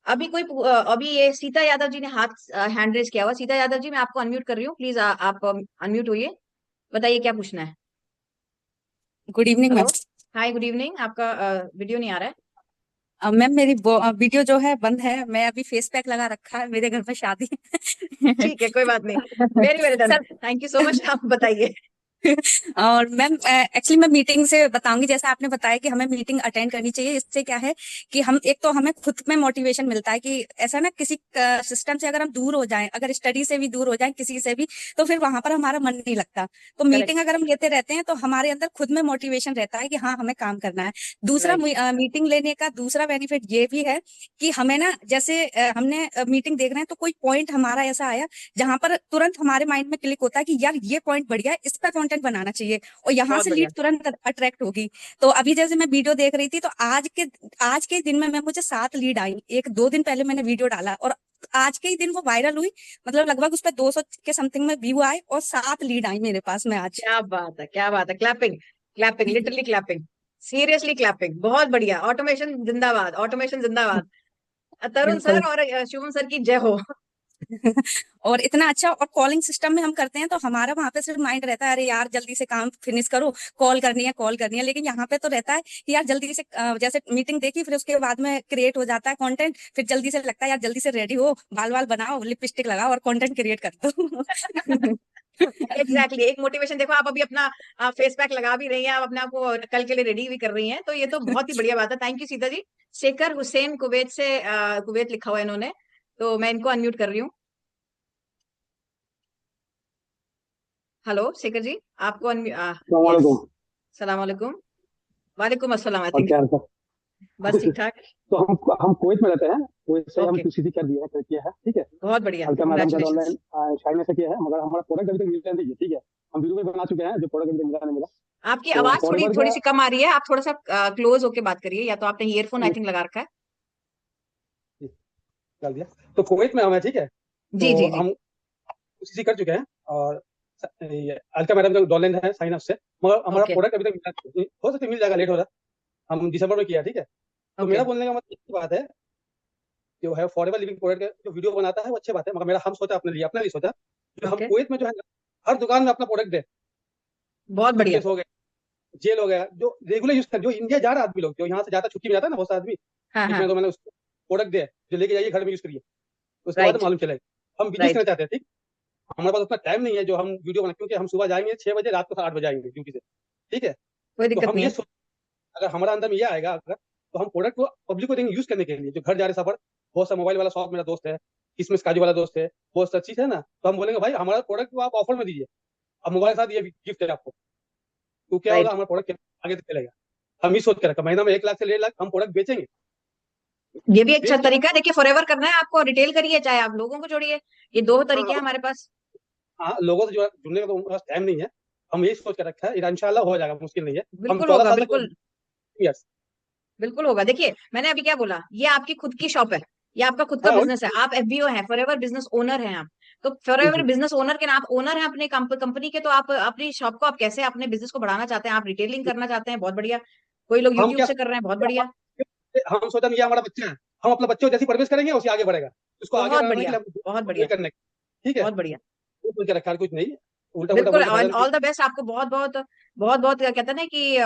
अभी ये सीता यादव जी ने हाथ हैंड रेज किया हुआ। सीता यादव जी, मैं आपको अनम्यूट कर रही हूँ, प्लीज आप अनम्यूट होइए, बताइए क्या पूछना है। Good evening hello, ma'am. Hi, good evening. आपका वीडियो नहीं आ रहा है। मैम मेरी वीडियो जो है बंद है, मैं अभी फेस पैक लगा रखा है, मेरे घर में शादी है। ठीक है, कोई बात नहीं। Very well done, sir thank you so much. आप बताइए। और मैम एक्चुअली मैं मीटिंग से बताऊंगी, जैसा आपने बताया कि हमें मीटिंग अटेंड करनी चाहिए। इससे क्या है कि हम एक तो हमें खुद में मोटिवेशन मिलता है कि ऐसा ना किसी सिस्टम से अगर हम दूर हो जाएं, अगर स्टडी से भी दूर हो जाएं, किसी से भी, तो फिर वहां पर हमारा मन नहीं लगता। तो मीटिंग करेक्ट, अगर हम लेते रहते हैं तो हमारे अंदर खुद में मोटिवेशन रहता है कि हाँ हमें काम करना है। दूसरा राइट, मीटिंग लेने का दूसरा बेनिफिट ये भी है कि हमें ना जैसे हमने मीटिंग देख रहे हैं तो कोई पॉइंट हमारा ऐसा आया जहां पर तुरंत हमारे माइंड में क्लिक होता है कि यार ये पॉइंट बढ़िया है, इस पर कंटेंट बनाना चाहिए, और यहाँ बहुत से बढ़िया। लीड तुरंत अट्रैक्ट होगी। तो अभी जैसे मैं वीडियो देख रही थी तो आज के दिन में मैं मुझे 7 लीड आई। 1-2 दिन पहले मैंने वीडियो डाला और आज के ही दिन वो वायरल हुई। मतलब लगभग उस पर 200 के समथिंग में व्यू आए और 7 लीड आई मेरे पास में आज। क्या बात है, क्या बात है। Clapping, clapping, literally clapping, seriously clapping. बहुत बढ़िया। ऑटोमेशन जिंदाबाद, ऑटोमेशन जिंदाबाद। तरुण बिल्कुल। सर और शुभम सर की जय हो। और इतना अच्छा, और कॉलिंग सिस्टम में हम करते हैं तो हमारा वहां पे सिर्फ माइंड रहता है अरे यार जल्दी से काम फिनिश करो, कॉल करनी है कॉल करनी है। लेकिन यहाँ पे तो रहता है कि यार जल्दी से जैसे मीटिंग देखी, फिर उसके बाद में क्रिएट हो जाता है कंटेंट, फिर जल्दी से लगता है यार जल्दी से रेडी हो, बाल वाल बनाओ, लिपस्टिक लगाओ और कंटेंट क्रिएट कर दो। एग्जैक्टली, एक मोटिवेशन देखो, आप अभी अपना फेस पैक लगा भी रही हैं, आप अपने आप को कल के लिए रेडी भी कर रही हैं, तो ये तो बहुत ही बढ़िया बात है। Thank you Sita ji. Shekhar Hussain Kuwait से, कुवैत लिखा हुआ है इन्होंने, तो मैं इनको अनम्यूट कर रही हूँ। हेलो शेखर जी, आपको यस। अस्सलामुअलैकुम। सलाम वालेकुम। वालेकुम अस्सलाम, आई और थिंक। क्या हाल बस है? ठीक ठाक। तो हम कुवैत में रहते हैं। कुवैत से हम ओके, QCD कर दिया है, कर किया है, ठीक है। बहुत बढ़िया, अलका मैडम का कॉन्ग्रेचुलेशन। ऑनलाइन शाइन से किया है, मगर हमारा प्रोडक्ट अभी तक मिला नहीं है, ठीक है। हम वीडियो में बना चुके हैं, जो प्रोडक्ट अभी तक मिला नहीं मिला। आपकी तो आवाज थोड़ी फॉरएवर थोड़ी का सी कम आ रही है, आप थोड़ा सा क्लोज होके बात करिए, या तो आपने ईयरफोन आई थिंक लगा रखा है। डाल दिया। तो कुवैत में हम है, ठीक है। जी तो जी जी। हम QCD कर चुके हैं, और ये अलका मैडम का ऑनलाइन है साइन अप से, मगर हमारा ओके प्रोडक्ट अभी तक मिला नहीं। हो सकता है मिल जाएगा, लेट हो रहा है। हम दिसंबर में किया, ठीक है। तो ओके। मेरा बोलने का मतलब एक बात है, जो है फॉरएवर लिविंग प्रोडक्ट का जो वीडियो बनाता है वो अच्छी बात है, मगर मेरा हम सोचा अपने लिए सोचा, जो हम ओके, कुवैत में जो है ना, हर दुकान में अपना प्रोडक्ट दे। बहुत बढ़िया। टूथपेस्ट हो गया, जेल हो गया, जो रेगुलर यूज कर, जो इंडिया जा रहा आदमी लोग, जो यहाँ से जाता छुट्टी में जाता है ना बहुत सा आदमी, हाँ हाँ। इसमें तो मैंने उसको प्रोडक्ट दे, जो लेके जाइए घर में यूज करिए, उसके बाद राइट, मालूम चलेगा। हम बिजनेस करना राइट, चाहते हैं, ठीक। हमारे पास उतना टाइम नहीं है जो हम वीडियो बना, क्योंकि हम सुबह जाएंगे 6 बजे, रात को 8 बजे आएंगे ड्यूटी से, ठीक है। कोई तो दिक्कत हम नहीं ये है। सोच, अगर हमारा अंदर में ये आएगा अगर, तो हम प्रोडक्ट को पब्लिक को देंगे यूज करने के लिए, जो घर जा रहे सफर। बहुत सा मोबाइल वाला शॉप मेरा दोस्त है, किसमिस काजू वाला दोस्त है, बहुत सा चीज है ना, तो हम बोलेंगे भाई हमारा प्रोडक्ट को आप ऑफर में दीजिए, अब मोबाइल के साथ ये गिफ्ट है आपको। तो क्या होगा, राइट, हमारा प्रोडक्ट आगे तक चलेगा। हम ये सोच के रखा, महीना में 1 लाख से 1.5 लाख हम प्रोडक्ट बेचेंगे। ये भी अच्छा बेच के तरीका है। देखिए, फॉरएवर करना है आपको, रिटेल करिए चाहे आप लोगों को जोड़िए, ये दो तरीके हैं हाँ, हमारे पास। हाँ, लोगों से जुड़ने का तो हमारे पास टाइम नहीं है। हम यही सोच के रखा है, इंशाल्लाह हो जाएगा, मुश्किल नहीं है। हम बिल्कुल 14 होगा, साल तक बिल्कुल यस। बिल्कुल होगा। देखिए, मैंने अभी क्या बोला, ये आपकी खुद की शॉप है, ये आपका खुद का हाँ बिजनेस है, आप एफबीओ हैं, फॉरएवर बिजनेस ओनर हैं आप। तो जी फॉरएवर जी बिजनेस ओनर के नाम, अपने कंपनी के, तो आप अपनी शॉप को आप कैसे अपने बिजनेस को बढ़ाना चाहते हैं, आप रिटेलिंग करना चाहते हैं, बहुत बढ़िया। कोई लोग हम यूट्यूब क्या से कर रहे हैं, बहुत सोचते बढ़िया। हैं, हम सोचा ये हमारा बच्चा है, हम अपने बच्चे को जैसी परवरिश करेंगे उसे आगे बढ़ेगा, उसको आगे बहुत बढ़ाने के बढ़िया, लिए बहुत हम ये बढ़िया, करने ठीक है। बहुत बढ़िया। वो सोच के रखा है, कुछ नहीं, उल्टा उल्टा बिल्कुल, बोल के फायदा नहीं। ऑल द बेस्ट आपको। बहुत बहुत बहुत बहुत कहते हैं ना कि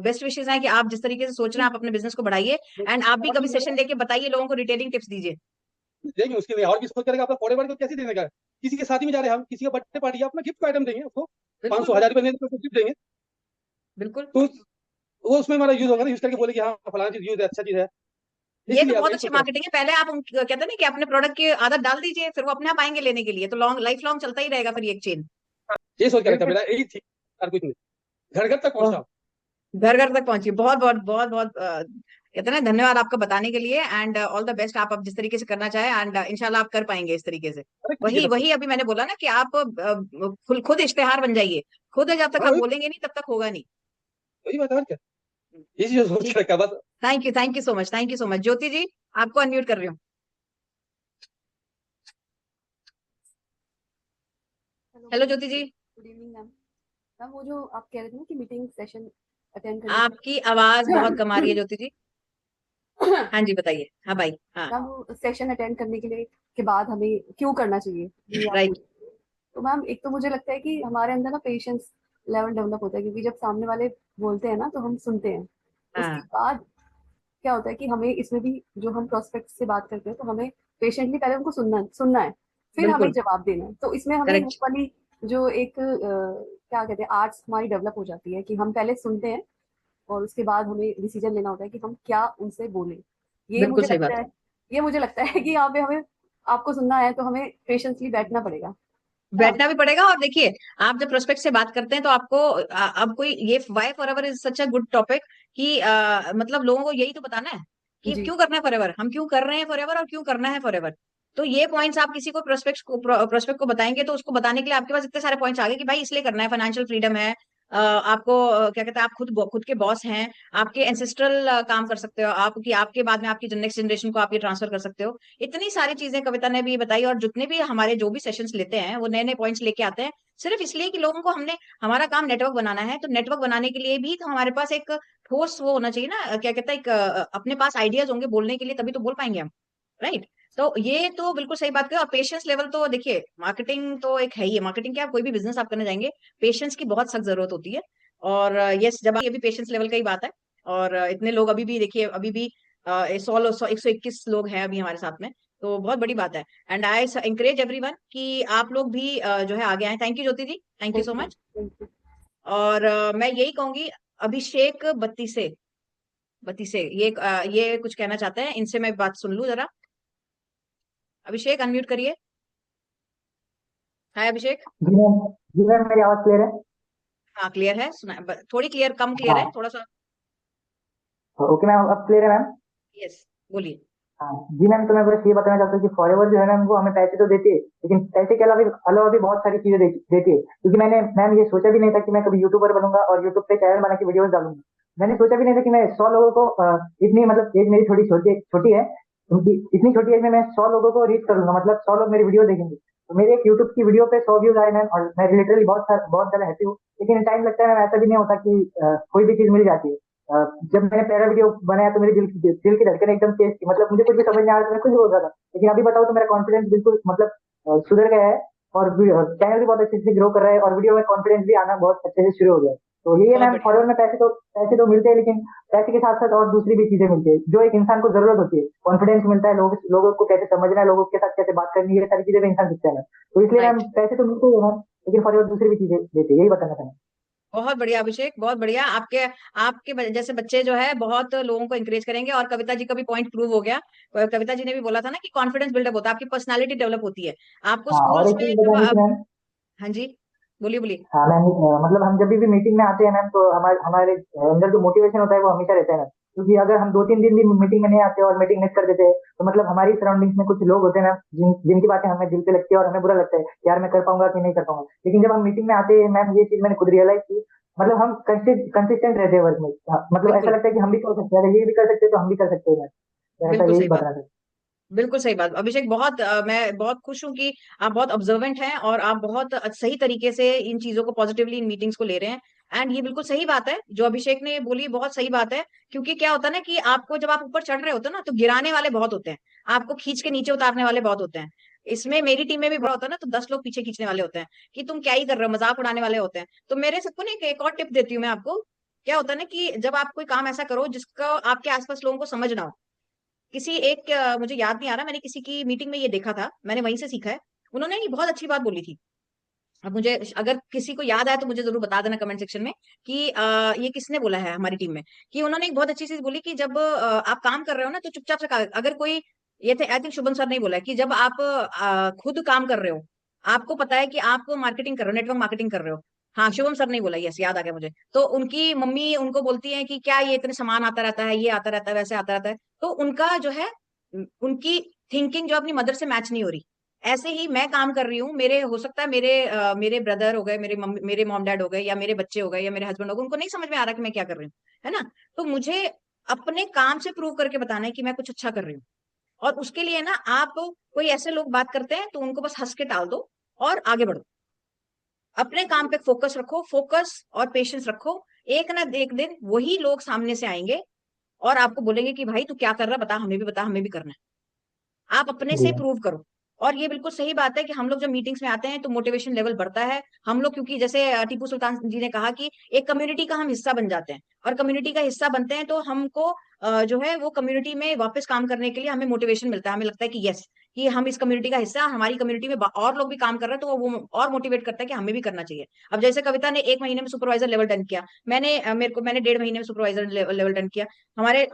बेस्ट विशेष है कि आप जिस तरीके से सोच रहे हैं, आप अपने बिजनेस को बढ़ाइए। एंड आप भी और कभी भी सेशन लेके बताइए लोगों को, रिटेलिंग टिप्स दीजिए। देंगे उसके लिए, और भी सोच करेगा अपना फॉरएवर को कैसे देने का। किसी के शादी में जा रहे हैं हम, किसी का बर्थडे पार्टी है, अपना गिफ्ट का आइटम देंगे उसको, बिल्कुल 500 1000 रुपए देंगे तो गिफ्ट देंगे। बिल्कुल। तो वो उसमें हमारा यूज होगा ना, यूज करके बोले कि हाँ फलाना चीज यूज है, अच्छा चीज है। ये तो इसीलिए बहुत यही अच्छी सोच रहा मार्केटिंग है। पहले आप कहते हैं ना कि अपने प्रोडक्ट की आदत डाल दीजिए, फिर वो अपने आप आएंगे लेने के लिए, तो लॉन्ग लाइफ लॉन्ग चलता ही रहेगा फिर ये एक चेन। था, यही सोच कर रखा, बिल्कुल। मेरा यही थी, और कुछ नहीं, घर घर तक बहुत पहुंचाओ। घर घर तक पहुंची। बहुत बहुत बहुत बहुत कहते हैं ना, धन्यवाद आपका बताने के लिए, एंड ऑल द बेस्ट। आप अब जिस तरीके से करना चाहे, एंड इंशाल्लाह आप कर पाएंगे इस तरीके से। अरे कीजिए वही ना सर। वही अभी मैंने बोला ना कि आप खुद इश्तेहार बन जाइए। खुद जब तक हाँ आप वही बोलेंगे नहीं, तब तक होगा नहीं। वही बात है, और क्या, यही चीज सोच ठीक। कर रखा बस। Thank you so much, thank you so much. Jyoti ji, आपको अनम्यूट कर रही हूँ। Hello hello Jyoti ji. Good evening ma'am. Ma'am वो जो आप कह रहे थे ना कि मीटिंग सेशन अटेंड करने आपकी आवाज बहुत कम आ रही है के ज्योति जी। हाँ जी बताइए। हाँ भाई। हाँ। मैम वो सेशन अटेंड करने के लिए के बाद हमें क्यों करना चाहिए ये आप राइट। बोल। तो मैम एक तो मुझे लगता है कि हमारे अंदर ना पेशेंस लेवल डेवलप होता है, क्योंकि जब सामने वाले बोलते हैं ना तो हम सुनते हैं। उसके हाँ। बाद क्या होता है कि हमें इसमें भी जो हम प्रोस्पेक्ट से बात करते हैं तो हमें पेशेंटली पहले उनको सुनना सुनना है, फिर हमें बिल्कुल। जवाब देना है। तो इसमें हमें वो करेक्ट। वाली जो एक क्या कहते हैं आर्ट्स हमारी डेवलप हो जाती है कि हम पहले सुनते हैं और उसके बाद हमें डिसीजन लेना होता है कि हम क्या उनसे बोलें। ये बिल्कुल मुझे सही लगता बात। है ये मुझे लगता है कि यहाँ पे हमें आपको सुनना है तो हमें पेशेंसली बैठना पड़ेगा, है ना। बैठना भी पड़ेगा। और देखिए, आप जब प्रोस्पेक्ट से बात करते हैं तो आपको अब कोई ये why forever is such a good topic कि मतलब लोगों को यही तो बताना है कि जी क्यों करना है फॉरएवर, हम क्यों कर रहे हैं फॉरएवर, और क्यों करना है फॉरएवर। तो ये पॉइंट्स आप किसी को प्रोस्पेक्ट को बताएंगे तो उसको बताने के लिए आपके पास इतने सारे पॉइंट्स आ गए कि भाई इसलिए करना है, फाइनेंशियल फ्रीडम है, आपको क्या कहते हैं, आप खुद के बॉस हैं, आपके एंसेस्ट्रल काम कर सकते हो आप, कि आपके बाद में आपकी नेक्स्ट जनरेशन को आप ये ट्रांसफर कर सकते हो। इतनी सारी चीजें कविता ने भी बताई, और जितने भी हमारे जो भी सेशंस लेते हैं वो नए नए पॉइंट्स लेके आते हैं, सिर्फ इसलिए कि लोगों को हमने, हमारा काम नेटवर्क बनाना है, तो नेटवर्क बनाने के लिए भी तो हमारे पास एक ठोस वो होना चाहिए ना, क्या कहता है, एक अपने पास आइडियाज होंगे बोलने के लिए, तभी तो बोल पाएंगे हम। राइट। तो ये तो बिल्कुल सही बात कही। और पेशेंस लेवल तो देखिए, मार्केटिंग तो एक है ही है। मार्केटिंग क्या, कोई भी बिजनेस आप करने जाएंगे, पेशेंस की बहुत सख्त जरूरत होती है। और यस, जब ये भी पेशेंस लेवल का ही बात है। और इतने लोग अभी भी देखिए, अभी भी 121 लोग हैं अभी हमारे साथ में, तो बहुत बड़ी बात है। एंड आई encourage एवरीवन कि आप लोग भी जो है आगे आए। Thank you Jyoti ji, thank you thank so you much. Thank you. और मैं यही कहूंगी, अभिषेक बत्तीसे, ये कुछ कहना चाहते हैं, इनसे मैं बात सुन लूं जरा। अभिषेक अनम्यूट करिए। हाय अभिषेक। जी मैम। जी मैम, मेरी आवाज क्लियर है? हाँ क्लियर है, सुना थोड़ी क्लियर, कम क्लियर है हाँ। थोड़ा सा। ओके मैम, अब क्लियर है मैम? यस बोलिए। हाँ जी मैम, तो मैं बस ये बताना चाहता हूँ कि फॉरएवर जो है मैम, वो हमें पैसे तो देती है, लेकिन पैसे के अलावा अलावा भी बहुत सारी चीजें देती है। क्योंकि मैंने मैम ये सोचा भी नहीं था कि मैं कभी यूट्यूबर बनूंगा और यूट्यूब पे चैनल बना के वीडियोस डालूंगा। मैंने सोचा भी नहीं था कि मैं 100 लोगों को इतनी, मतलब एज मेरी थोड़ी छोटी छोटी है, उनकी इतनी छोटी एज में मैं 100 लोगों को रीच करूंगा, मतलब 100 लोग मेरी वीडियो देखेंगे। तो मेरे एक यूट्यूब की वीडियो पे 100 व्यूज आए मैम, और मैं लिटरली बहुत ज्यादा हैप्पी हूँ। लेकिन टाइम लगता है मैम, ऐसा भी नहीं होता कि कोई भी चीज मिल जाती है। जब मैंने पहला वीडियो बनाया तो मेरे दिल की धड़कन एकदम तेज थी, मतलब मुझे कुछ भी समझ नहीं आ रहा था, मैं कुछ बोल रहा था। लेकिन अभी बताओ तो मेरा कॉन्फिडेंस बिल्कुल, मतलब सुधर गया है। और चैनल भी बहुत अच्छे से ग्रो कर रहा है, और वीडियो में कॉन्फिडेंस भी आना बहुत अच्छे से शुरू हो गया है। तो ये है बहुत मैम, बढ़िया। फॉरवर्ड में पैसे तो मिलते हैं, लेकिन पैसे के साथ साथ और दूसरी भी चीजें मिलती है जो एक इंसान को जरूरत होती है। कॉन्फिडेंस मिलता है, लोगों को कैसे समझना है, लोगों के साथ कैसे बात करनी है, ये सारी चीजें भी इंसान सीखता है मैम। तो इसलिए मैम, राइट। पैसे तो मिलते ही है मैम, लेकिन फॉरवर्ड दूसरी भी चीजें देते हैं, यही बताना था। बहुत बढ़िया अभिषेक, बहुत बढ़िया। आपके आपके जैसे बच्चे जो है बहुत लोगों को इंकरेज करेंगे। और कविता जी का भी पॉइंट प्रूव हो गया। कविता जी ने भी बोला था ना कि कॉन्फिडेंस बिल्डअप होता है, आपकी पर्सनालिटी डेवलप होती है। आपको हाँ, और स्कूल्स एक में चीज जब बतानी थी आप, मैम। हाँ जी बोलिए बोलिए। हाँ मैम, मतलब हम जब भी मीटिंग में आते हैं मैम, तो हमारे हमारे अंदर जो मोटिवेशन होता है वो हमेशा रहता है मैम। क्योंकि अगर हम 2-3 दिन भी मीटिंग में नहीं आते और मीटिंग मिस कर देते हैं, तो मतलब हमारी सराउंडिंग्स में कुछ लोग होते हैं मैम, जिनकी बातें हमें दिल पे लगती है, और हमें बुरा लगता है कि यार मैं कर पाऊंगा कि नहीं कर पाऊंगा। लेकिन जब हम मीटिंग में आते हैं मैम, ये चीज मैंने खुद रियलाइज की, मतलब हम कंसिस्टेंट रहते हैं वर्क में। हाँ, मतलब ऐसा बिल्कुल लगता है कि हम भी कर सकते हैं, अगर ये भी कर सकते हैं तो हम भी कर सकते हैं मैम। तो ऐसा बिल्कुल यही सही बात। बताना था। बिल्कुल सही बात अभिषेक। बहुत मैं बहुत खुश हूँ कि आप बहुत ऑब्जर्वेंट हैं, और आप बहुत सही तरीके से इन चीजों को पॉजिटिवली इन मीटिंग्स को ले रहे हैं। एंड ये बिल्कुल सही बात है जो अभिषेक ने बोली, बहुत सही बात है। क्योंकि क्या होता है ना कि आपको जब आप ऊपर चढ़ रहे होते हो ना, तो गिराने वाले बहुत होते हैं, आपको खींच के नीचे उतारने वाले बहुत होते हैं। इसमें मेरी टीम में भी बड़ा होता है ना, तो 10 लोग पीछे खींचने वाले होते हैं कि तुम क्या ही कर रहे हो, मजाक उड़ाने वाले होते हैं। तो मेरे सबको ना एक और टिप देती हूँ मैं आपको। क्या होता है ना कि जब आप कोई काम ऐसा करो जिसका आपके आसपास लोगों को समझ ना हो, किसी एक मुझे याद नहीं आ रहा, मैंने किसी की मीटिंग में ये देखा था, मैंने वहीं से सीखा है। उन्होंने ये बहुत अच्छी बात बोली थी अब मुझे अगर किसी को याद आए तो मुझे जरूर बता देना कमेंट सेक्शन में कि ये किसने बोला है हमारी टीम में, कि उन्होंने एक बहुत अच्छी चीज बोली कि जब आप काम कर रहे हो ना तो चुपचाप से अगर कोई, ये थे आई थिंक शुभम सर ने बोला है कि जब आप खुद काम कर रहे हो, आपको पता है कि आप मार्केटिंग कर रहे हो, नेटवर्क मार्केटिंग कर रहे हो। हाँ, शुभम सर ने बोला, यस याद आ गया मुझे। तो उनकी मम्मी उनको बोलती है कि क्या ये इतने सामान आता रहता है, ये आता रहता है, वैसे आता रहता है। तो उनका जो है, उनकी थिंकिंग जो अपनी मदर से मैच नहीं हो रही। ऐसे ही मैं काम कर रही हूँ, मेरे हो सकता है मेरे ब्रदर हो गए, मेरे मॉम डैड हो गए, या मेरे बच्चे हो गए, या मेरे हस्बैंड हो गए, उनको नहीं समझ में आ रहा कि मैं क्या कर रही हूँ, है ना। तो मुझे अपने काम से प्रूव करके बताना है कि मैं कुछ अच्छा कर रही हूँ। और उसके लिए ना, आप कोई ऐसे लोग बात करते हैं तो उनको बस हंस के टाल दो और आगे बढ़ो। अपने काम पे फोकस रखो, फोकस और पेशेंस रखो। एक ना एक दिन वही लोग सामने से आएंगे और आपको बोलेंगे कि भाई तू क्या कर रहा है, बता, हमें भी बता, हमें भी करना है। आप अपने जी से प्रूव करो। और ये बिल्कुल सही बात है कि हम लोग जब मीटिंग्स में आते हैं तो मोटिवेशन लेवल बढ़ता है। हम लोग, क्योंकि जैसे टीपू सुल्तान जी ने कहा कि एक कम्युनिटी का हम हिस्सा बन जाते हैं, और कम्युनिटी का हिस्सा बनते हैं तो हमको जो है वो कम्युनिटी में वापस काम करने के लिए हमें मोटिवेशन मिलता है। हमें लगता है कि यस, कि हम इस कम्युनिटी का हिस्सा है, हमारी कम्युनिटी में और लोग भी काम कर रहे हैं, तो वो और मोटिवेट करता है कि हमें भी करना चाहिए। अब जैसे कविता ने 1 महीने में सुपरवाइजर लेवल डन किया, मैंने 1.5 महीने में सुपरवाइजर लेवल डन किया,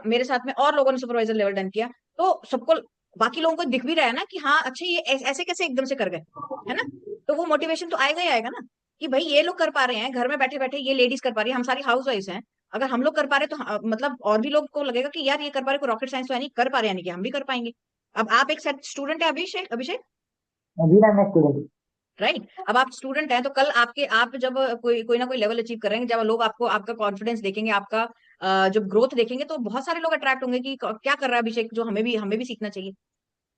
मेरे साथ में और लोगों ने सुपरवाइजर लेवल डन किया। तो सबको, बाकी लोगों को दिख भी रहा है ना कि हाँ अच्छा, ये ऐसे कैसे एकदम से कर गए, है ना। तो वो मोटिवेशन तो आएगा ही आएगा ना, कि भाई ये लोग कर पा रहे हैं घर में बैठे बैठे, ये लेडीज कर पा रही है, हम सारी हाउस वाइफ हैं। अगर हम लोग कर पा रहे तो मतलब और भी लोग को लगेगा कि यार ये कर पा रहे, कोई रॉकेट साइंस तो है नहीं, कर पा रहे यानी कि हम भी कर पाएंगे। अब आप एक स्टूडेंट है, अभिषेक अभिषेक जी मैम, मैं स्टूडेंट। राइट। अब आप स्टूडेंट हैं तो कल आप जब कोई ना कोई लेवल अचीव करेंगे, जब लोग आपको, आपका कॉन्फिडेंस देखेंगे, आपका जब ग्रोथ देखेंगे, तो बहुत सारे लोग अट्रैक्ट होंगे कि क्या कर रहा है अभिषेक, जो हमें भी सीखना चाहिए।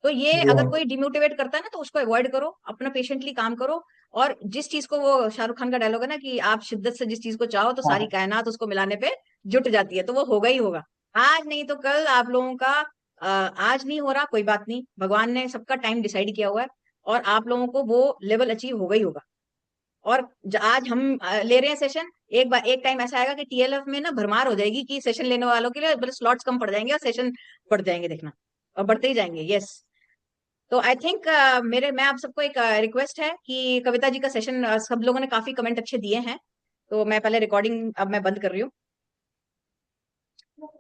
तो ये जी अगर मैम। कोई डिमोटिवेट करता है ना तो उसको अवॉइड करो, अपना पेशेंटली काम करो। और जिस चीज को, वो शाहरुख खान का डायलॉग है ना कि आप शिद्दत से जिस चीज को चाहो तो हाँ सारी हाँ। कायनात उसको मिलाने पे जुट जाती है, तो वो होगा ही होगा। आज नहीं तो कल आप लोगों का, आज नहीं हो रहा कोई बात नहीं, भगवान ने सबका टाइम डिसाइड किया हुआ है, और आप लोगों को वो लेवल अचीव होगा ही होगा। और आज हम ले रहे हैं सेशन, एक टाइम ऐसा आएगा कि टीएलएफ में ना भरमार हो जाएगी कि सेशन लेने वालों के लिए, मतलब स्लॉट्स कम पड़ जाएंगे और सेशन बढ़ जाएंगे, देखना, और बढ़ते ही जाएंगे। यस। तो आई थिंक मैं आप सबको एक रिक्वेस्ट है कि कविता जी का सेशन, सब लोगों ने काफी कमेंट अच्छे दिए हैं, तो मैं पहले रिकॉर्डिंग अब मैं बंद कर रही हूँ।